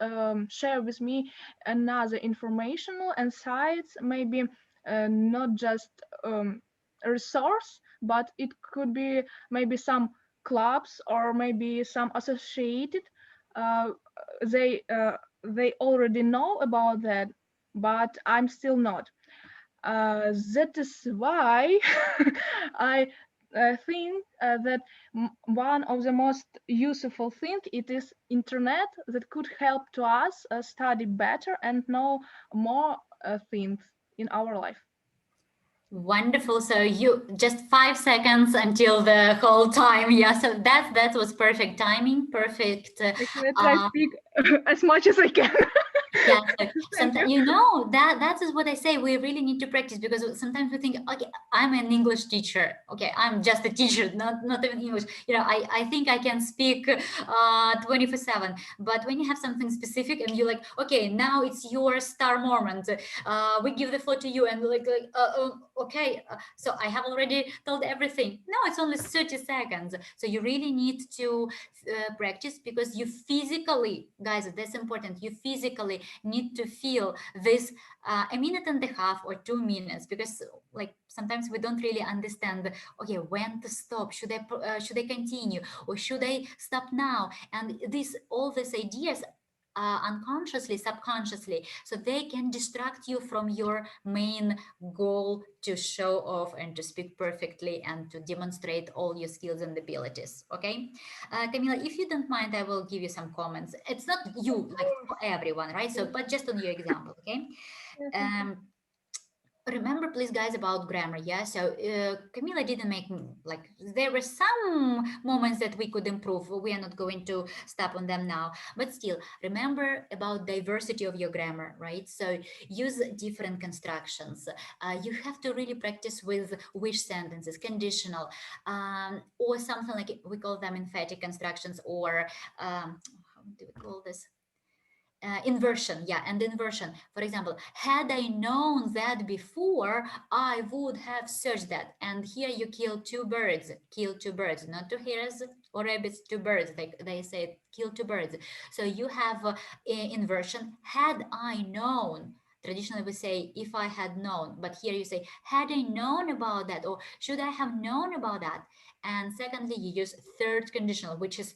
share with me another informational and sites, maybe not just a resource, but it could be maybe some clubs or maybe some associated. They already know about that, but I'm still not. That is why I think that one of the most useful thing, it is internet, that could help to us study better and know more things in our life. Wonderful. So you just 5 seconds until the whole time. Yeah. So that was perfect timing. Perfect. Actually, I try to speak as much as I can. Yeah, so sometimes, you know, that is what I say. We really need to practice, because sometimes we think, okay, I'm an English teacher. Okay, I'm just a teacher, not even English. You know, I think I can speak 24/7. But when you have something specific and you're like, okay, now it's your star moment. We give the floor to you, and okay, so I have already told everything. No, it's only 30 seconds. So you really need to practice, because you physically, guys, that's important. You physically need to feel this 1.5 minutes or 2 minutes, because like sometimes we don't really understand, okay, when to stop, should I continue, or should I stop now? And all these ideas unconsciously, subconsciously, so they can distract you from your main goal to show off and to speak perfectly and to demonstrate all your skills and abilities. Okay, Camila, if you don't mind, I will give you some comments. It's not you, like for everyone, right? So, but just on your example, okay? remember, please, guys, about grammar. Yeah, so Camila didn't make, like, there were some moments that we could improve. We are not going to stop on them now, but still remember about diversity of your grammar, right? So use different constructions. You have to really practice with which sentences, conditional, or something like, we call them emphatic constructions, or how do we call this? Inversion, yeah, and inversion. For example, had I known that before, I would have searched that. And here you kill two birds, not two hares or rabbits, two birds. They say kill two birds. So you have inversion, had I known. Traditionally, we say, if I had known, but here you say, had I known about that, or should I have known about that? And secondly, you use third conditional, which is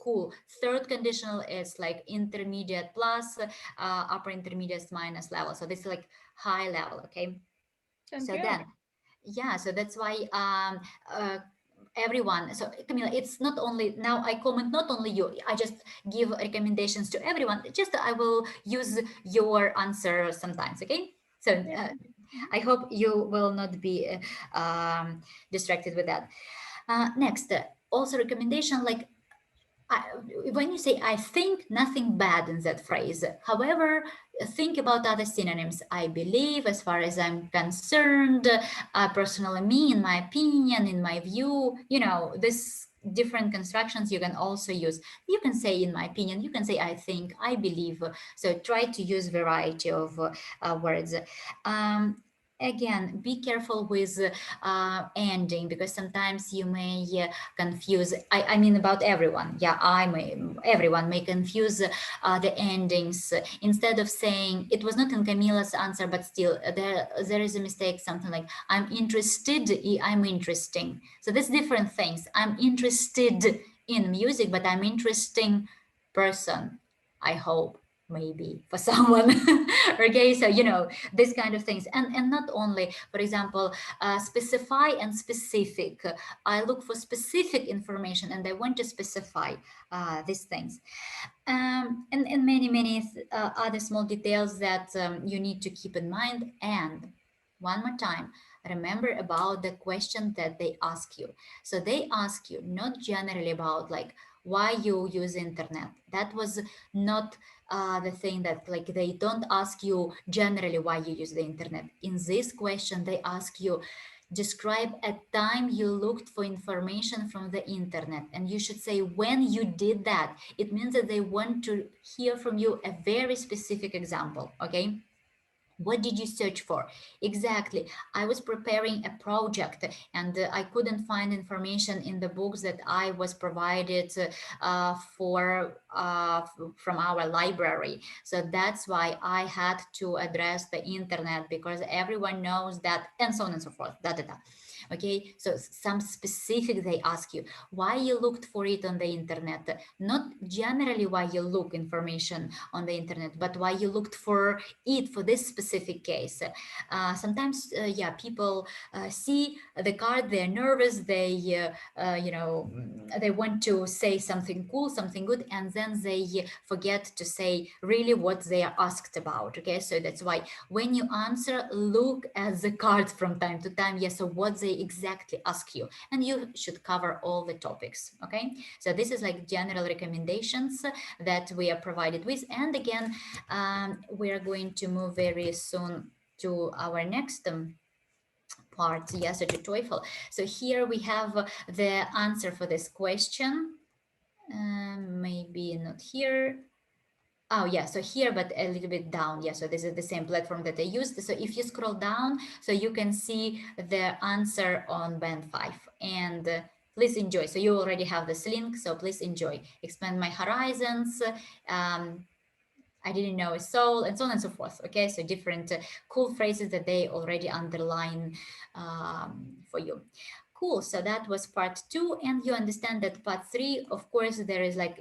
cool. Third conditional is like intermediate plus, upper intermediate minus level. So this is like high level, okay? Thank you. Yeah, so that's why everyone, so Camila, it's not only, now I comment not only you, I just give recommendations to everyone, just I will use your answer sometimes, okay? So I hope you will not be distracted with that. Next, also recommendation, like when you say I think, nothing bad in that phrase. However, think about other synonyms. I believe, as far as I'm concerned, personally, me, in my opinion, in my view, you know, this different constructions you can also use. You can say in my opinion, you can say I think, I believe. So try to use variety of words. Again, be careful with ending, because sometimes you may confuse, I mean about everyone, yeah, everyone may confuse the endings. Instead of saying, it was not in Camila's answer, but still there is a mistake, something like, I'm interested, I'm interesting. So there's different things. I'm interested in music, but I'm interesting person, I hope, maybe for someone. Okay, so you know, this kind of things. And not only, for example, specify and specific. I look for specific information and I want to specify these things. And many other small details that you need to keep in mind. And one more time, remember about the question that they ask you. So they ask you not generally about like why you use internet. That was not the thing that, like, they don't ask you generally why you use the internet. In this question, they ask you, describe a time you looked for information from the internet, and you should say when you did that. It means that they want to hear from you a very specific example, okay? What did you search for? Exactly. I was preparing a project and I couldn't find information in the books that I was provided from our library. So that's why I had to address the internet, because everyone knows that, and so on and so forth. Okay, so some specific, they ask you why you looked for it on the internet, not generally why you look information on the internet, but why you looked for it for this specific case. Sometimes, yeah, people see the card, they're nervous, they, you know, they want to say something cool, something good, and then they forget to say really what they are asked about. Okay, so that's why when you answer, look at the cards from time to time. Yes, so what they exactly ask you, and you should cover all the topics. Okay, so this is like general recommendations that we are provided with. And again, we are going to move very soon to our next part, yes, so to TOEFL. So here we have the answer for this question. Maybe not here. Oh yeah, so here, but a little bit down. Yeah, so this is the same platform that I used. So if you scroll down, so you can see the answer on band 5. And please enjoy. So you already have this link, so please enjoy. Expand my horizons. I didn't know a soul, and so on and so forth. Okay, so different cool phrases that they already underline for you. Cool, so that was part 2, and you understand that part 3, of course, there is like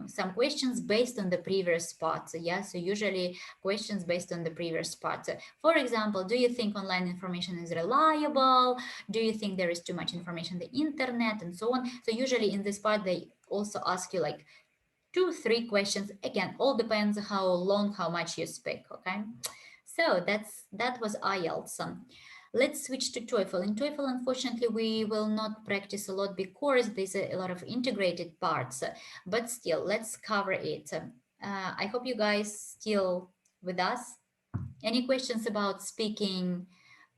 some questions based on the previous parts. Yeah, so usually questions based on the previous parts. For example, do you think online information is reliable? Do you think there is too much information on the internet, and so on? So usually in this part, they also ask you like 2-3 questions. Again, all depends how long, how much you speak. Okay, So that was IELTS. Let's switch to TOEFL. In TOEFL, unfortunately, we will not practice a lot because there's a lot of integrated parts, but still, let's cover it. I hope you guys still with us. Any questions about speaking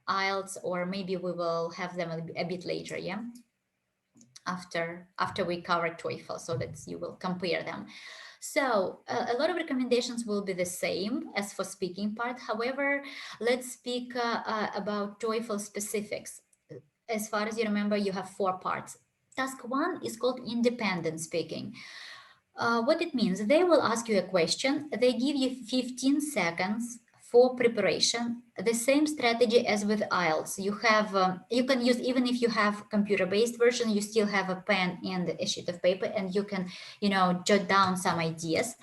IELTS, or maybe we will have them a bit later, yeah? After we cover TOEFL, so that you will compare them. So a lot of recommendations will be the same as for speaking part. However, let's speak about TOEFL specifics. As far as you remember, you have 4 parts. Task 1 is called independent speaking. What it means, they will ask you a question. They give you 15 seconds for preparation. The same strategy as with IELTS. You have you can use, even if you have computer-based version, you still have a pen and a sheet of paper, and you can, you know, jot down some ideas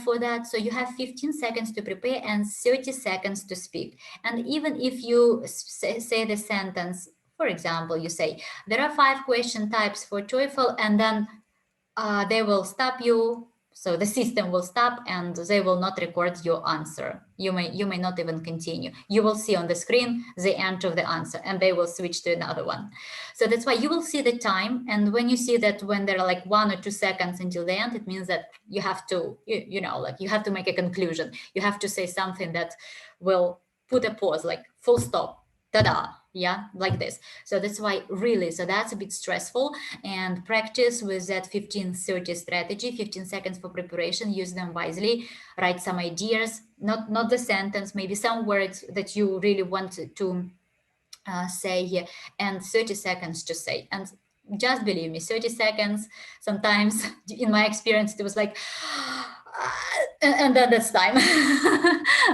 for that. So you have 15 seconds to prepare and 30 seconds to speak. And even if you say the sentence, for example, you say there are 5 question types for TOEFL, and then they will stop you. So the system will stop and they will not record your answer. You may not even continue. You will see on the screen the end of the answer, and they will switch to another one. So that's why you will see the time. And when you see that when there are like 1 or 2 seconds until the end, it means that you have to, you know, like you have to make a conclusion. You have to say something that will put a pause, like full stop, ta-da. Yeah, like this. So that's why really, so that's a bit stressful, and practice with that 15-30 strategy, 15 seconds for preparation, use them wisely, write some ideas, not the sentence, maybe some words that you really want to say here, and 30 seconds to say. And just believe me, 30 seconds, sometimes in my experience, it was like, and then that's time.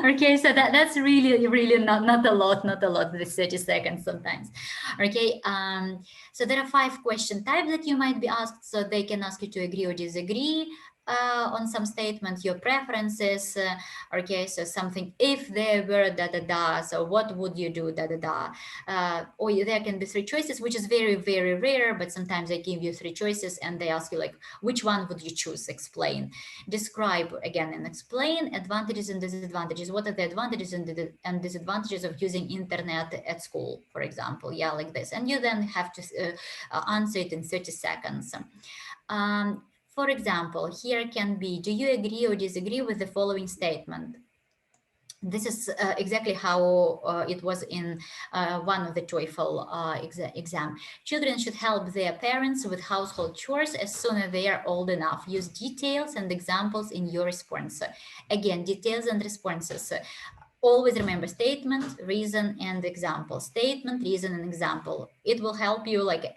Okay, so that's really not a lot, this 30 seconds sometimes. Okay, so there are 5 question types that you might be asked. So they can ask you to agree or disagree on some statement, your preferences. Okay, so something, if there were da, so what would you do, da. Or there can be 3 choices, which is very, very rare, but sometimes they give you 3 choices and they ask you like, which one would you choose? Explain. Describe again and explain. Advantages and disadvantages. What are the advantages and disadvantages of using internet at school, for example? Yeah, like this. And you then have to answer it in 30 seconds. For example, here can be, do you agree or disagree with the following statement? This is exactly how it was in one of the TOEFL exam. Children should help their parents with household chores as soon as they are old enough. Use details and examples in your response. Again, details and responses. Always remember statement, reason, and example. Statement, reason, and example. It will help you like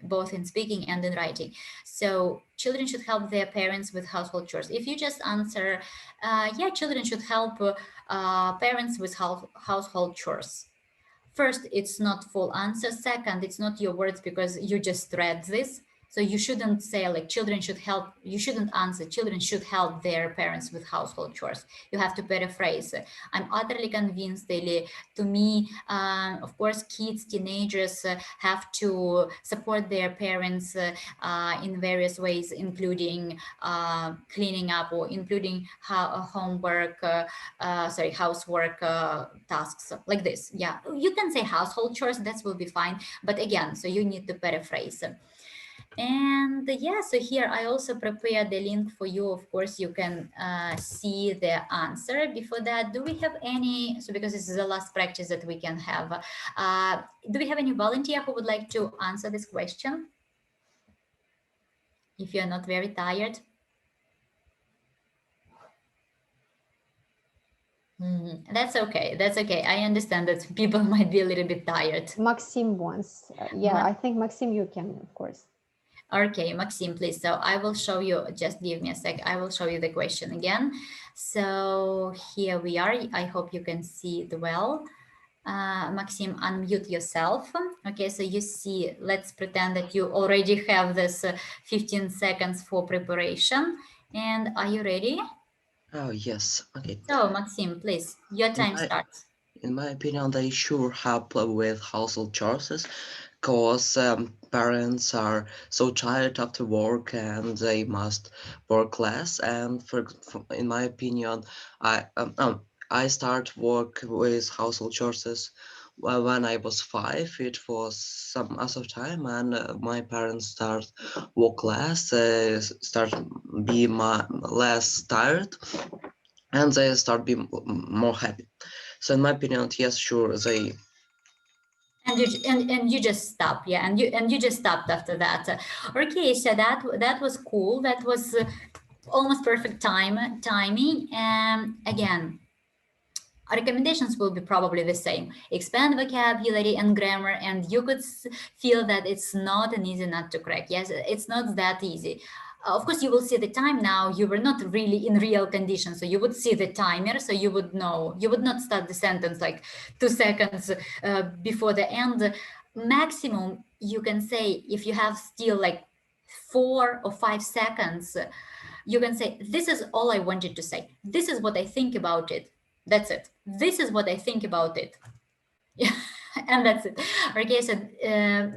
both in speaking and in writing. So children should help their parents with household chores. If you just answer, yeah, children should help parents with household chores. First, it's not full answer. Second, it's not your words because you just read this. So you shouldn't say like children should help, you shouldn't answer children should help their parents with household chores. You have to paraphrase. I'm utterly convinced, daily, to me, of course, kids, teenagers have to support their parents in various ways, including cleaning up or including homework, housework tasks like this. Yeah, you can say household chores, that will be fine. But again, so you need to paraphrase. And yeah, so here I also prepared the link for you. Of course, you can see the answer. Before that, do we have any, so because this is the last practice that we can have, do we have any volunteer who would like to answer this question? If you're not very tired. That's okay. That's okay. I understand that people might be a little bit tired. Maxime wants, yeah, I think Maxime, you can, of course. Okay, Maxime, please. So I will show you, just give me a sec. I will show you the question again. So here we are. I hope you can see it well. Maxime, unmute yourself. Okay, so you see, let's pretend that you already have this 15 seconds for preparation. And are you ready? Oh, yes. Okay. So Maxime, please, your time starts. In my opinion, they should help with household chores, because parents are so tired after work and they must work less. And in my opinion, I start work with household chores when I was 5. It was some other time, and my parents start work less, start be less tired, and they start be more happy. So in my opinion, yes, sure, they. And you just stop, yeah, and you just stopped after that. Okay, so that was cool. That was almost perfect timing. And again, our recommendations will be probably the same. Expand vocabulary and grammar, and you could feel that it's not an easy nut to crack. Yes, it's not that easy. Of course, you will see the time now. You were not really in real conditions, so you would see the timer, so you would know. You would not start the sentence like 2 seconds before the end. Maximum, you can say, if you have still like 4 or 5 seconds, you can say, this is all I wanted to say. This is what I think about it. That's it. This is what I think about it. Yeah, and that's it. Okay, so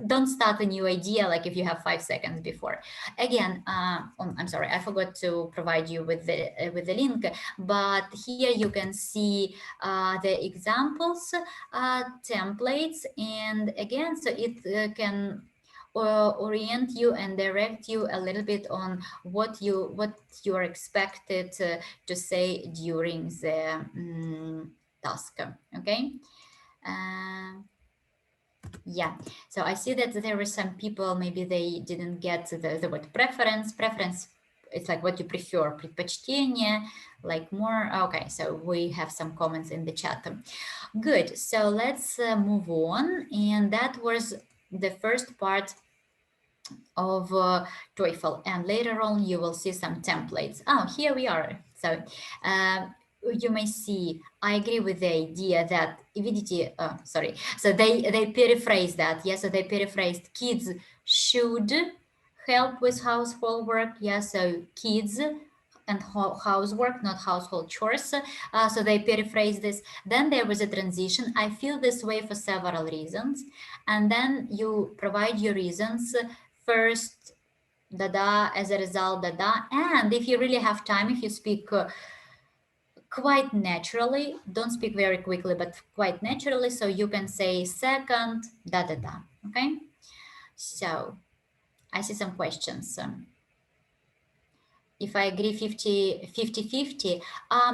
don't start a new idea like if you have 5 seconds before. Again, I'm sorry, I forgot to provide you with the link, but here you can see the examples, templates, and again, so it can orient you and direct you a little bit on what you are expected to say during the task. Okay. Yeah, so I see that there were some people, maybe they didn't get the word preference. It's like what you prefer, предпочтение, like more. Okay, so we have some comments in the chat. Good, so let's move on. And that was the first part of TOEFL, and later on you will see some templates. Oh, here we are. So you may see, I agree with the idea that, sorry, so they paraphrase that. Yes, so they paraphrased kids should help with household work. Yeah, so kids and housework, not household chores. So they paraphrase this. Then there was a transition. I feel this way for several reasons. And then you provide your reasons. First, da-da, as a result, da-da. And if you really have time, if you speak quite naturally, don't speak very quickly, but quite naturally, so you can say second, da-da-da, okay? So I see some questions. If I agree 50-50,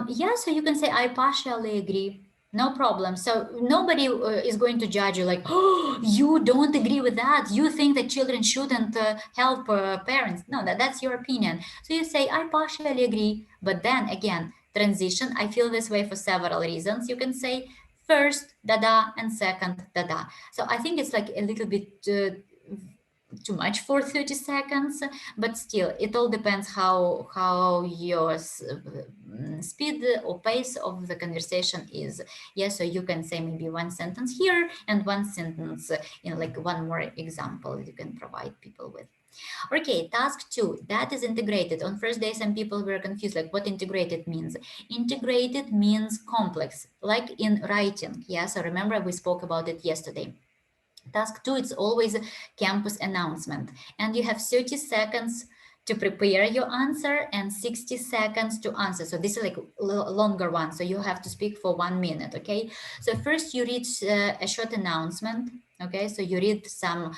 yeah, so you can say I partially agree. No problem. So nobody is going to judge you like, oh, you don't agree with that. You think that children shouldn't help parents. No, that's your opinion. So you say, I partially agree. But then again, transition, I feel this way for several reasons. You can say first, da-da, and second, da-da. So I think it's like a little bit too much for 30 seconds, but still it all depends how your speed or pace of the conversation is. Yes, so you can say maybe one sentence here and one sentence in like one more example you can provide people with. Okay, task 2, that is integrated. On first day some people were confused like what integrated means. Integrated means complex, like in writing. Yeah, so remember we spoke about it yesterday. Task 2, it's always a campus announcement, and you have 30 seconds to prepare your answer and 60 seconds to answer. So this is like a longer one, so you have to speak for 1 minute, okay? So first you read a short announcement, okay? So you read some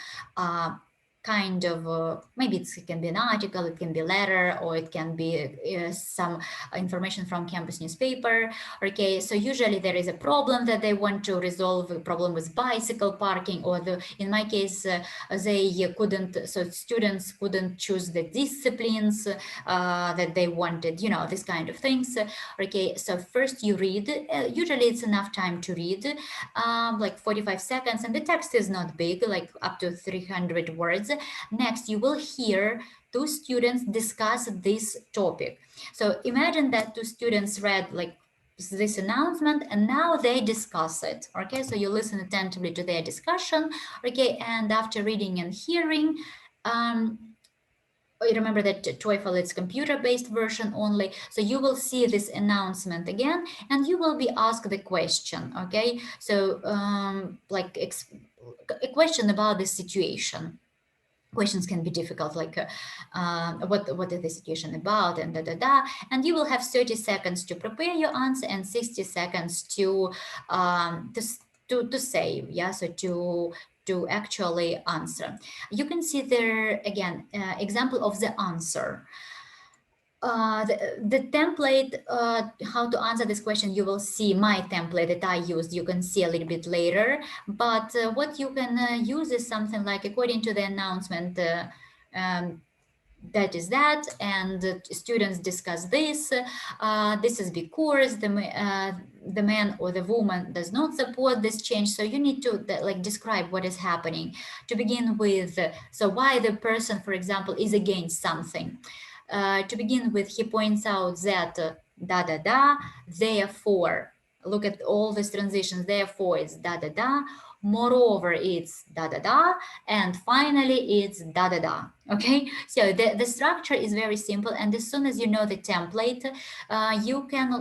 kind of, maybe it can be an article, it can be a letter, or it can be some information from campus newspaper. Okay, so usually there is a problem that they want to resolve, a problem with bicycle parking, or in my case, they couldn't, so students couldn't choose the disciplines that they wanted, you know, this kind of things. Okay, so first you read, usually it's enough time to read, like 45 seconds, and the text is not big, like up to 300 words. Next, you will hear 2 students discuss this topic. So imagine that 2 students read like this announcement and now they discuss it. Okay, so you listen attentively to their discussion. Okay, and after reading and hearing, remember that TOEFL it's computer-based version only, so you will see this announcement again and you will be asked the question. Okay, so like a question about the situation. questions can be difficult, like what is the situation about, and and you will have 30 seconds to prepare your answer and 60 seconds to save, yeah, so to actually answer. You can see there again example of the answer. The template, how to answer this question, you will see my template that I used, you can see a little bit later, but what you can use is something like, according to the announcement, that is that, and students discuss this. This is because the man or the woman does not support this change. So you need to like describe what is happening to begin with. So why the person, for example, is against something. To begin with, he points out that therefore, look at all these transitions, therefore it's moreover it's and finally it's okay? So the structure is very simple, and as soon as you know the template, you can,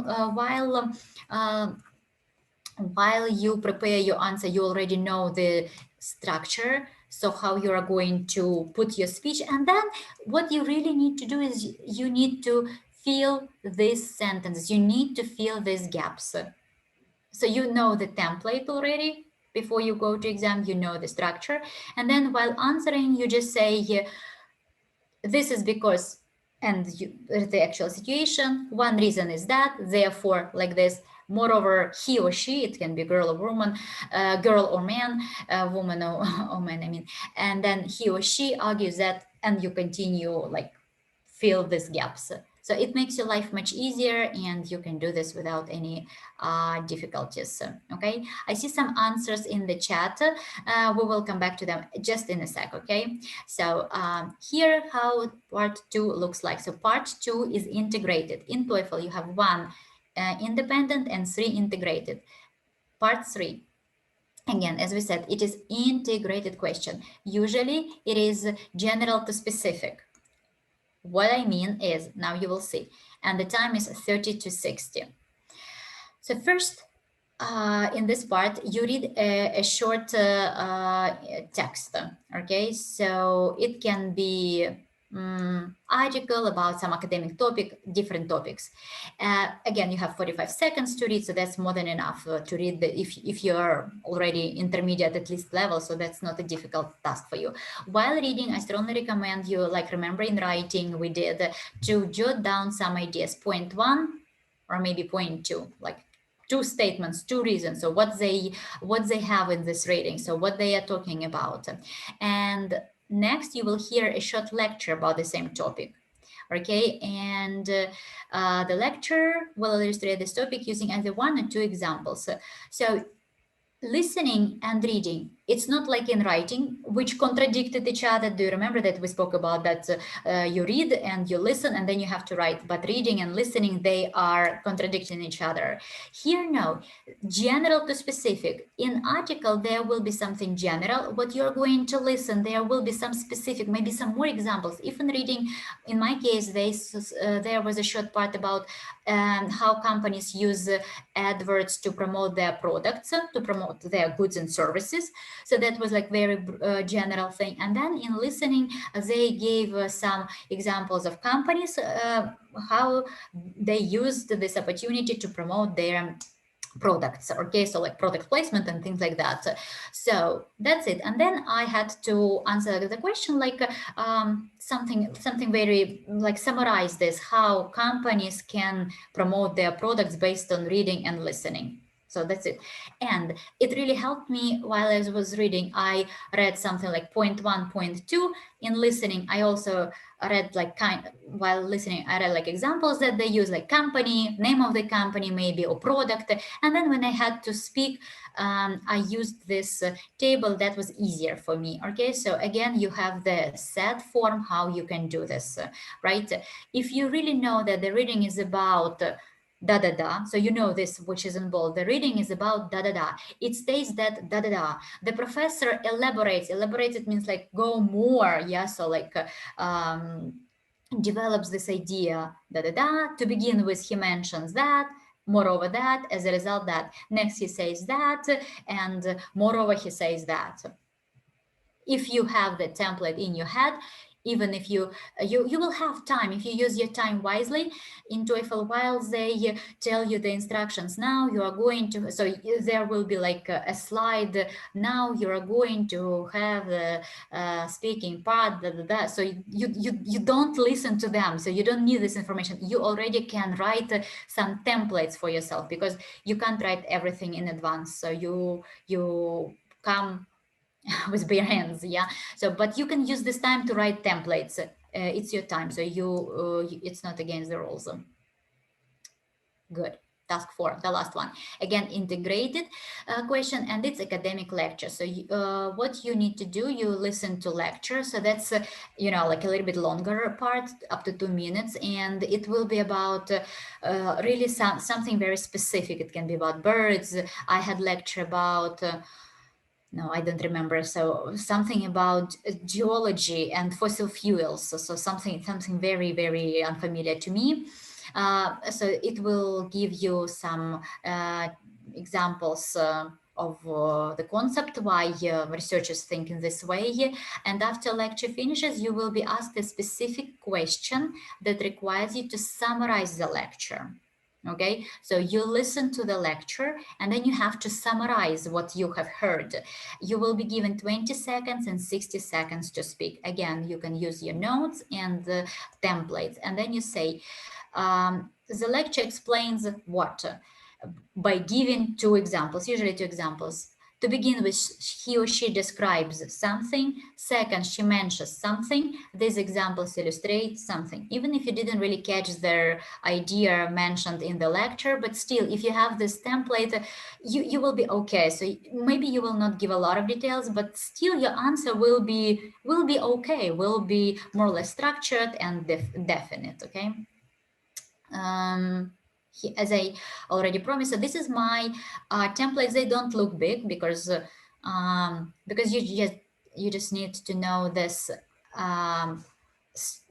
while you prepare your answer, you already know the structure, so how you are going to put your speech, and then what you really need to do is you need to fill this sentence, you need to fill these gaps. So you know the template already. Before you go to exam, you know the structure, and then while answering, you just say, this is because, and the actual situation, one reason is that, therefore, like this. Moreover, he or she, it can be girl or woman, girl or man, woman or man, I mean, and then he or she argues that, and you continue like fill these gaps. So it makes your life much easier, and you can do this without any difficulties. Okay, I see some answers in the chat. We will come back to them just in a sec. Okay, so here how part 2 looks like. So part 2 is integrated. In TOEFL, you have 1 independent and 3 integrated. Part 3. Again, as we said, it is integrated question. Usually it is general to specific. What I mean is, now you will see, and the time is 30 to 60. So first, in this part, you read a short text, okay? So it can be article about some academic topic, different topics. Again, you have 45 seconds to read, so that's more than enough to read if you're already intermediate at least level, so that's not a difficult task for you. While reading, I strongly recommend you, like remember in writing we did, to jot down some ideas, point 1 or maybe point 2, like 2 statements, 2 reasons, so what they have in this reading, so what they are talking about. And next, you will hear a short lecture about the same topic, okay? And the lecture will illustrate this topic using either 1 or 2 examples. So listening and reading, it's not like in writing, which contradicted each other. Do you remember that we spoke about that? You read and you listen and then you have to write, but reading and listening, they are contradicting each other. Here, no, general to specific. In article, there will be something general. What you're going to listen, there will be some specific, maybe some more examples. Even reading, in my case, there was a short part about how companies use adverts to promote their products, to promote their goods and services. So that was like very general thing. And then in listening, they gave some examples of companies, how they used this opportunity to promote their products, okay? So like product placement and things like that. So that's it. And then I had to answer the question like something very like summarize this, how companies can promote their products based on reading and listening. So that's it. And it really helped me while I was reading. I read something like point 1, point 2. In listening, I also read like while listening, I read like examples that they use, like company, name of the company maybe, or product. And then when I had to speak, I used this table that was easier for me. Okay, so again, you have the set form, how you can do this, right? If you really know that the reading is about so you know this, which is in bold. The reading is about It states that The professor elaborates. Elaborates, it means like go more, yeah. So like develops this idea To begin with, he mentions that. Moreover that, as a result that. Next he says that, and moreover he says that. if you have the template in your head, even if you will have time if you use your time wisely in TOEFL. While they tell you the instructions, now you are going to, so there will be like a slide, now you are going to have the speaking part, so you don't listen to them, so you don't need this information. You already can write some templates for yourself, because you can't write everything in advance, so you come with bare hands, yeah. So but you can use this time to write templates. It's your time, so it's not against the rules. Good. Task 4, the last one, again integrated question, and it's academic lecture. So what you need to do, you listen to lecture, so that's you know, like a little bit longer part, up to 2 minutes, and it will be about really something very specific. It can be about birds. I had lecture about no, I don't remember. So something about geology and fossil fuels. So something very, very unfamiliar to me. So it will give you some examples of the concept, why researchers think in this way. And after lecture finishes, you will be asked a specific question that requires you to summarize the lecture. Okay, so you listen to the lecture and then you have to summarize what you have heard. You will be given 20 seconds and 60 seconds to speak. Again, you can use your notes and the templates, and then you say, the lecture explains what? By giving 2 examples, usually 2 examples. To begin with, he or she describes something. Second, she mentions something. These examples illustrate something. Even if you didn't really catch their idea mentioned in the lecture, but still, if you have this template, you will be okay. So maybe you will not give a lot of details, but still your answer will be okay, will be more or less structured and definite, okay? As I already promised, so this is my templates. They don't look big because you just need to know this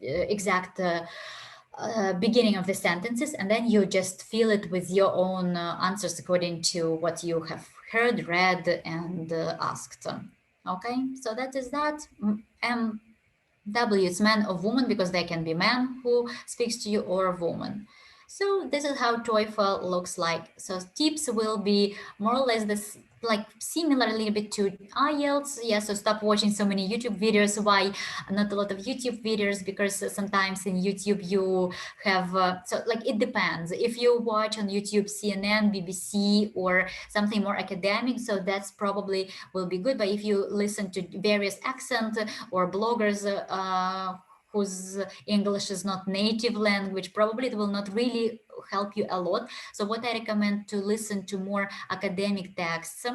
exact beginning of the sentences, and then you just fill it with your own answers according to what you have heard, read, and asked. Okay, so that is that. W is man or woman, because they can be man who speaks to you or a woman. So this is how TOEFL looks like. So tips will be more or less this, like similar a little bit to IELTS. Yeah, so stop watching so many YouTube videos. Why not a lot of YouTube videos? Because sometimes in YouTube you have, so like it depends. If you watch on YouTube CNN, BBC, or something more academic, so that's probably will be good. But if you listen to various accent or bloggers whose English is not native language, probably it will not really help you a lot. So what I recommend, to listen to more academic texts,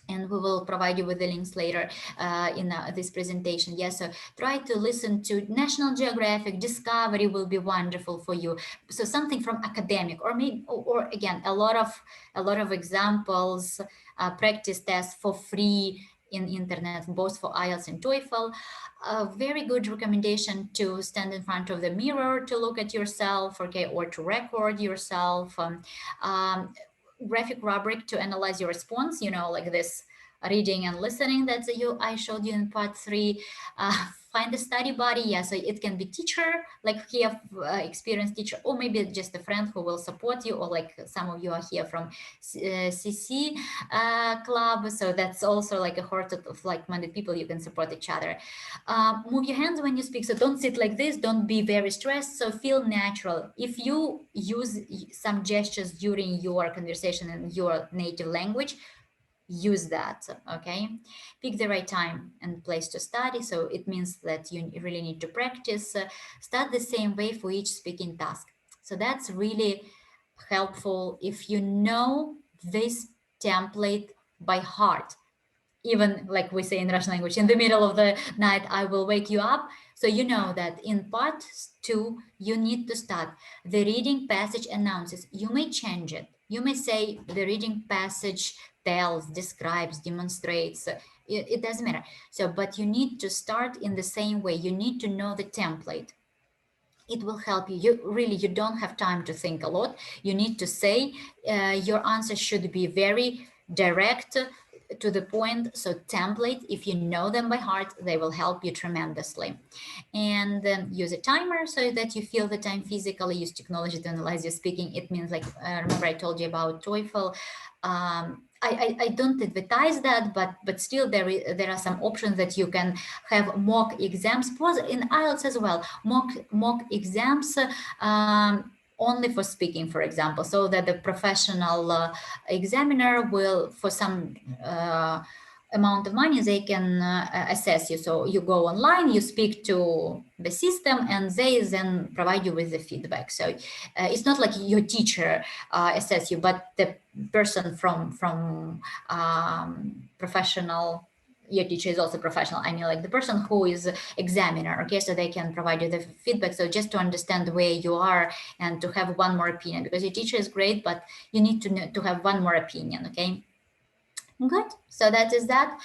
and we will provide you with the links later in this presentation. Yes, so try to listen to National Geographic, Discovery will be wonderful for you. So something from academic, or maybe, or again, a lot of examples, practice tests for free in internet, both for IELTS and TOEFL. A very good recommendation to stand in front of the mirror to look at yourself, okay, or to record yourself. Graphic rubric to analyze your response, you know, like this reading and listening that I showed you in part 3. Find a study buddy. Yeah, so it can be teacher, like here, experienced teacher, or maybe just a friend who will support you, or like some of you are here from CC club, so that's also like a horde of like-minded people. You can support each other. Move your hands when you speak, so don't sit like this, don't be very stressed, so feel natural. If you use some gestures during your conversation in your native language, use that, okay? Pick the right time and place to study, so it means that you really need to practice. Start the same way for each speaking task. So that's really helpful if you know this template by heart. Even like we say in Russian language, in the middle of the night, I will wake you up. So you know that in part 2, you need to start. The reading passage announces. You may change it. You may say the reading passage tells, describes, demonstrates. It doesn't matter. So, but you need to start in the same way. You need to know the template. It will help you. You don't have time to think a lot. You need to say your answer should be very direct, to the point. So template, if you know them by heart, they will help you tremendously. And use a timer so that you feel the time physically. Use technology to analyze your speaking. It means like, remember I told you about TOEFL. I don't advertise that, but still there are some options that you can have mock exams. In IELTS as well, mock exams only for speaking, for example, so that the professional examiner will, for some amount of money, they can assess you. So you go online, you speak to the system, and they then provide you with the feedback. So it's not like your teacher assess you, but the person from professional. Your teacher is also professional. I mean, like the person who is examiner, okay? So they can provide you the feedback. So just to understand where you are and to have one more opinion, because your teacher is great, but you need to have one more opinion, okay? Good. So that is that.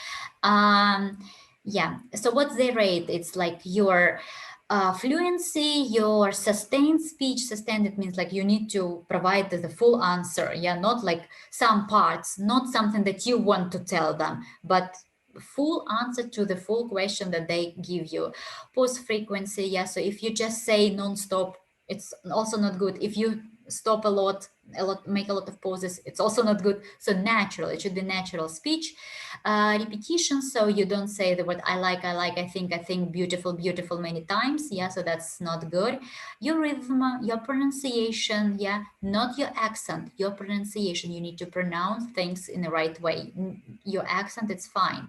Yeah. So what's the rate? It's like your fluency, your sustained speech. Sustained, it means like you need to provide the full answer. Yeah, not like some parts, not something that you want to tell them, but full answer to the full question that they give you. Pause frequency. Yeah. So if you just say non-stop, it's also not good. If you stop a lot, make a lot of pauses, it's also not good. So natural, it should be natural speech. Repetition, so you don't say the word I like, I think, beautiful many times. Yeah, so that's not good. Your rhythm, your pronunciation, yeah, not your accent, your pronunciation. You need to pronounce things in the right way. Your accent, it's fine.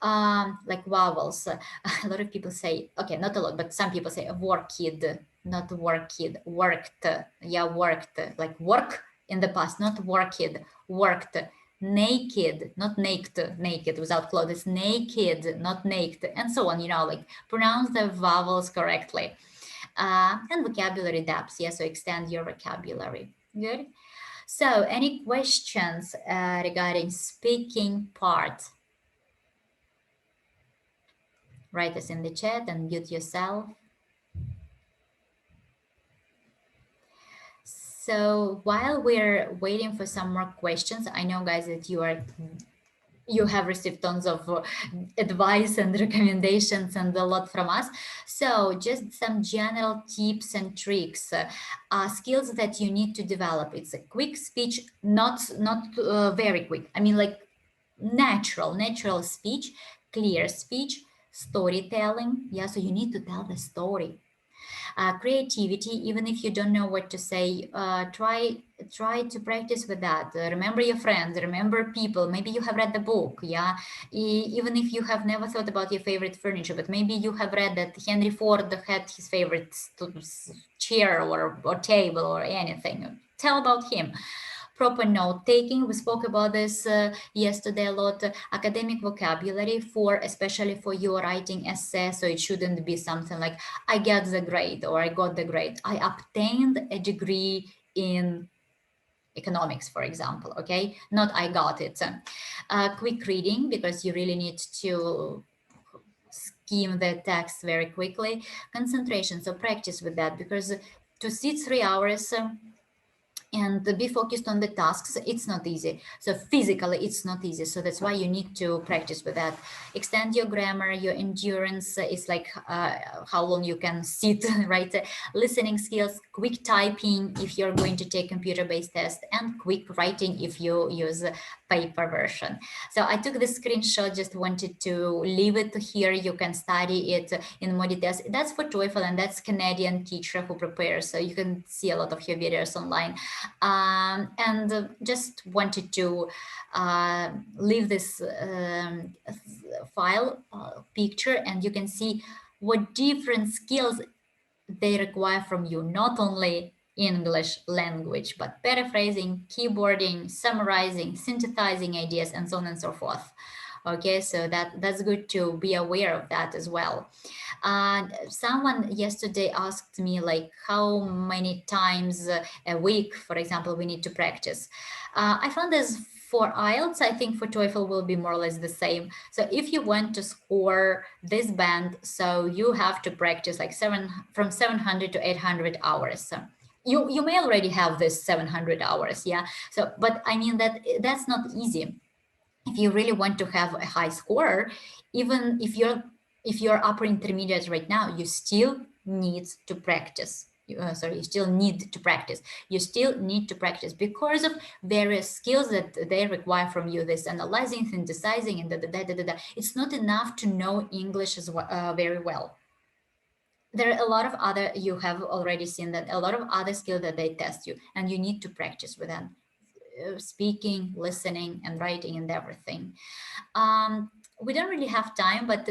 Like vowels, a lot of people say, okay, not a lot, but some people say worked, not worked, worked. Yeah, worked, like work in the past, not worked, worked. Naked, not naked without clothes, naked, not naked, and so on, you know, like pronounce the vowels correctly. And vocabulary depth, yeah, so extend your vocabulary. Good. So any questions regarding speaking part? Write us in the chat and mute yourself. So while we're waiting for some more questions, I know, guys, that you have received tons of advice and recommendations and a lot from us. So just some general tips and tricks, skills that you need to develop. It's a quick speech, not very quick. I mean, like natural speech, clear speech, storytelling. Yeah, so you need to tell the story. Creativity, even if you don't know what to say, try to practice with that. Remember your friends, remember people. Maybe you have read the book, yeah. Even if you have never thought about your favorite furniture, but maybe you have read that Henry Ford had his favorite chair or table or anything. Tell about him. Proper note taking, we spoke about this yesterday a lot. Academic vocabulary, especially for your writing essay, so it shouldn't be something like I get the grade or I got the grade. I obtained a degree in economics, for example, okay? Not I got it. Quick reading, because you really need to skim the text very quickly. Concentration, so practice with that, because to sit 3 hours and be focused on the tasks, it's not easy. So physically, it's not easy. So that's why you need to practice with that. Extend your grammar, your endurance. Is like how long you can sit, right? Listening skills, quick typing if you're going to take computer-based test, and quick writing if you use paper version. So I took the screenshot, just wanted to leave it here. You can study it in Moditest. That's for TOEFL, and that's Canadian teacher who prepares. So you can see a lot of her videos online. And just wanted to leave this file picture, and you can see what different skills they require from you, not only English language, but paraphrasing, keyboarding, summarizing, synthesizing ideas, and so on and so forth. Okay, so that's good to be aware of that as well. Someone yesterday asked me like how many times a week, for example, we need to practice. I found this for IELTS, I think for TOEFL will be more or less the same. So if you want to score this band, so you have to practice like from 700 to 800 hours. So you may already have this 700 hours, yeah. So, but I mean that's not easy. if you really want to have a high score, even if you're upper intermediate right now, you still need to practice. You still need to practice. You still need to practice because of various skills that they require from you. This analyzing, synthesizing, and It's not enough to know English as well, very well. There are a lot of other, you have already seen that, a lot of other skills that they test you, and you need to practice with them. Speaking, listening, and writing, and everything. We don't really have time, but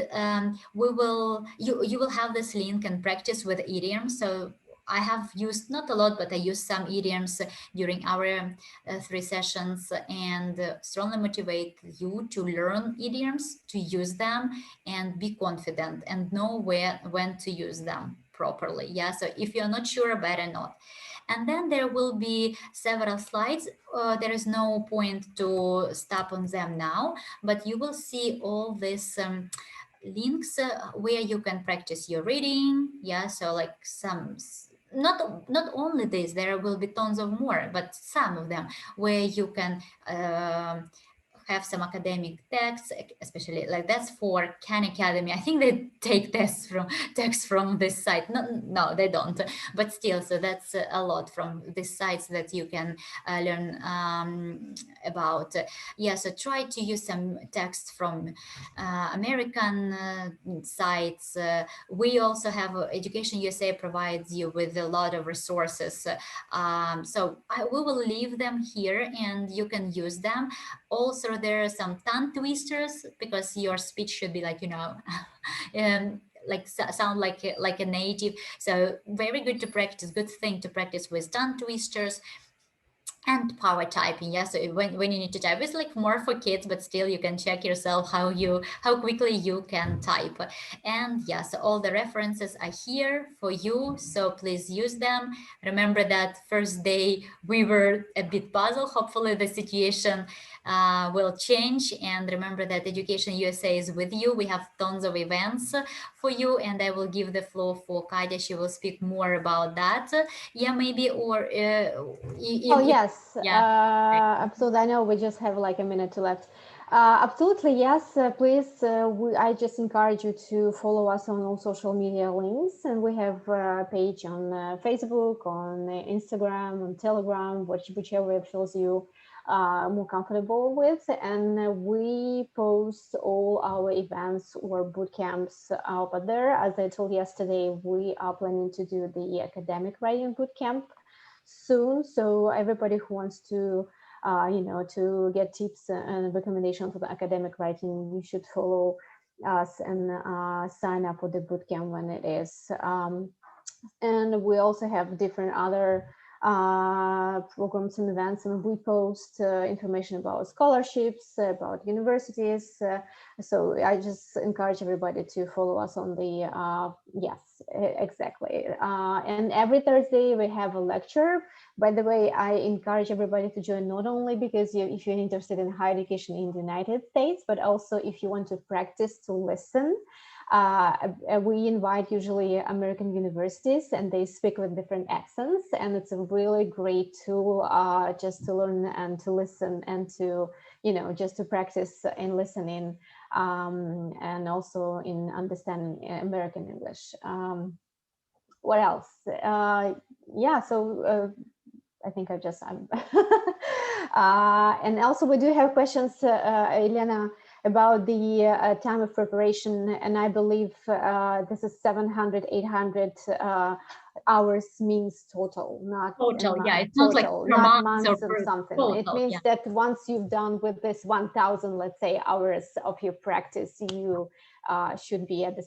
you will have this link and practice with idioms. So I have used, not a lot, but I used some idioms during our 3 sessions, and strongly motivate you to learn idioms, to use them, and be confident and know when to use them properly. Yeah, so if you're not sure, better not. And then there will be several slides. There is no point to stop on them now, but you will see all these links where you can practice your reading. Yeah, so like not only this, there will be tons of more, but some of them where you can have some academic texts, especially like that's for Khan Academy. I think they take texts from this site. No, they don't. But still, so that's a lot from these sites that you can learn about. Yeah, so try to use some text from American sites. We also have Education USA provides you with a lot of resources. So we will leave them here and you can use them. Also, there are some tongue twisters because your speech should be like, like sound like a native. So very good to practice, good thing to practice with tongue twisters. And power typing. Yeah, so when you need to type, it's like more for kids, but still you can check yourself how quickly you can type. And yeah, so all the references are here for you, so please use them. Remember that first day we were a bit puzzled. Hopefully the situation will change, and remember that Education USA is with you. We have tons of events for you, and I will give the floor for Katya. She will speak more about that. Yeah, maybe, or oh yes, yeah. Absolutely. I know we just have like a minute left. Absolutely, yes. Please, I just encourage you to follow us on all social media links, and we have a page on Facebook, on Instagram, on Telegram, whichever feels you more comfortable with, and we post all our events or boot camps over there. As I told yesterday, we are planning to do the academic writing boot camp soon, so everybody who wants to to get tips and recommendations for the academic writing, you should follow us and sign up for the bootcamp when it is. And we also have different other programs and events, and we post information about scholarships, about universities. So I just encourage everybody to follow us on the, yes, exactly. And every Thursday we have a lecture. By the way, I encourage everybody to join, not only because if you're interested in higher education in the United States, but also if you want to practice to listen. We invite usually American universities, and they speak with different accents, and it's a really great tool just to learn and to listen and to, just to practice in listening and also in understanding American English. What else? Yeah, so I think and also we do have questions, Elena, about the time of preparation, and I believe this is 700, 800 hours means total, not total. Yeah, it's total, not months or something. Total, it means that once you've done with this 1,000, let's say, hours of your practice, you should be at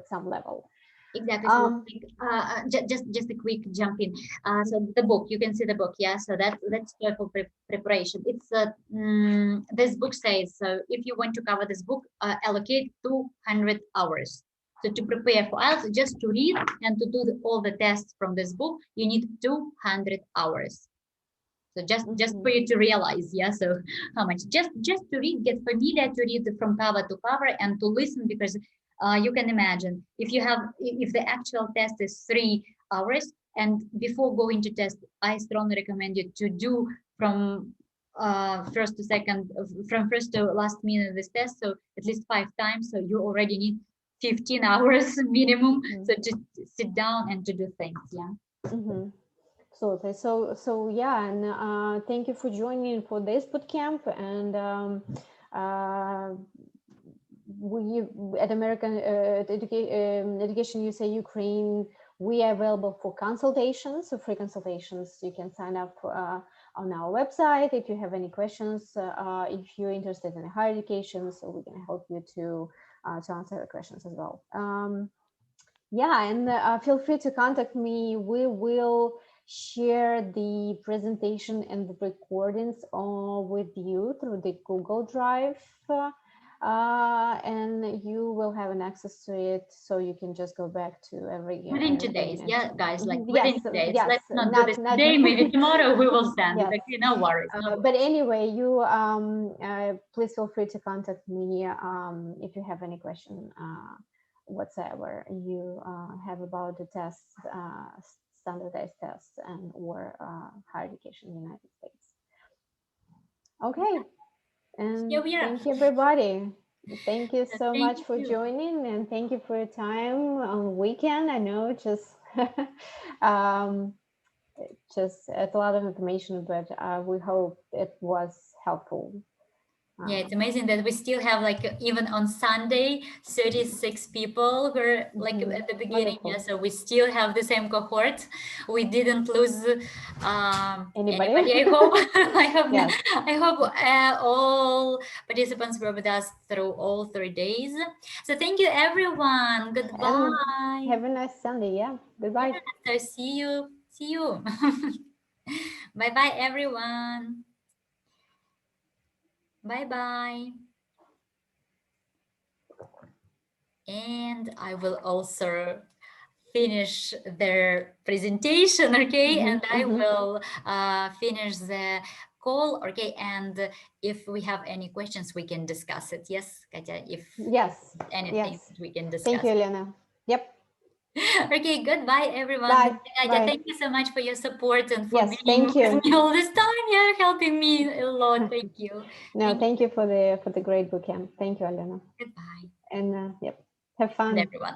some level. Exactly. So just a quick jump in. So the book, you can see the book. Yeah. So that's TOEFL preparation. It's this book says, so if you want to cover this book, allocate 200 hours. So to prepare for IELTS, just to read and to do all the tests from this book, you need 200 hours. So just for you to realize, yeah. So how much? Just to read, get familiar to read from cover to cover, and to listen, because you can imagine if the actual test is 3 hours, and before going to test, I strongly recommend you to do from first to second, from first to last minute of this test, so at least 5 times. So you already need 15 hours minimum. So just sit down and to do things. Yeah. Absolutely. So yeah, and thank you for joining for this bootcamp. And we at American Education USA Ukraine, we are available for consultations, so free consultations. You can sign up on our website if you have any questions. If you're interested in higher education, so we can help you to answer the questions as well. Yeah, and feel free to contact me. We will share the presentation and the recordings with you through the Google Drive. And you will have an access to it, so you can just go back to within 2 days. Yeah, guys, like yes, within 2 days. Yes, let's not do this today. Maybe tomorrow we will send. Yes. Like, no worries. But anyway, you please feel free to contact me if you have any question whatsoever you have about the tests, standardized tests, and or higher education in the United States. Okay. And thank you, everybody. Thank you so much for joining, and thank you for your time on weekend. I know just it's a lot of information, but we hope it was helpful. Yeah, it's amazing that we still have, like, even on Sunday, 36 people who are like at the beginning. Wonderful. Yeah, so we still have the same cohort. We didn't lose anybody. I hope. Yes. I hope all participants were with us through all 3 days. So thank you, everyone. Goodbye. And have a nice Sunday. Yeah. Goodbye. Yeah, so see you. Bye bye, everyone. Bye-bye. And I will also finish their presentation, okay? And I will finish the call, okay? And if we have any questions, we can discuss it. Yes, Katya, if anything, we can discuss. Thank you, Elena. Yep. Okay, goodbye, everyone. Bye. Katya, Bye. thank you so much for your support and for being thank you. with me all this time. Yeah, helping me a lot. Thank you. No, thank you for the great bootcamp. Thank you, Elena. Goodbye. And yep, have fun. And everyone.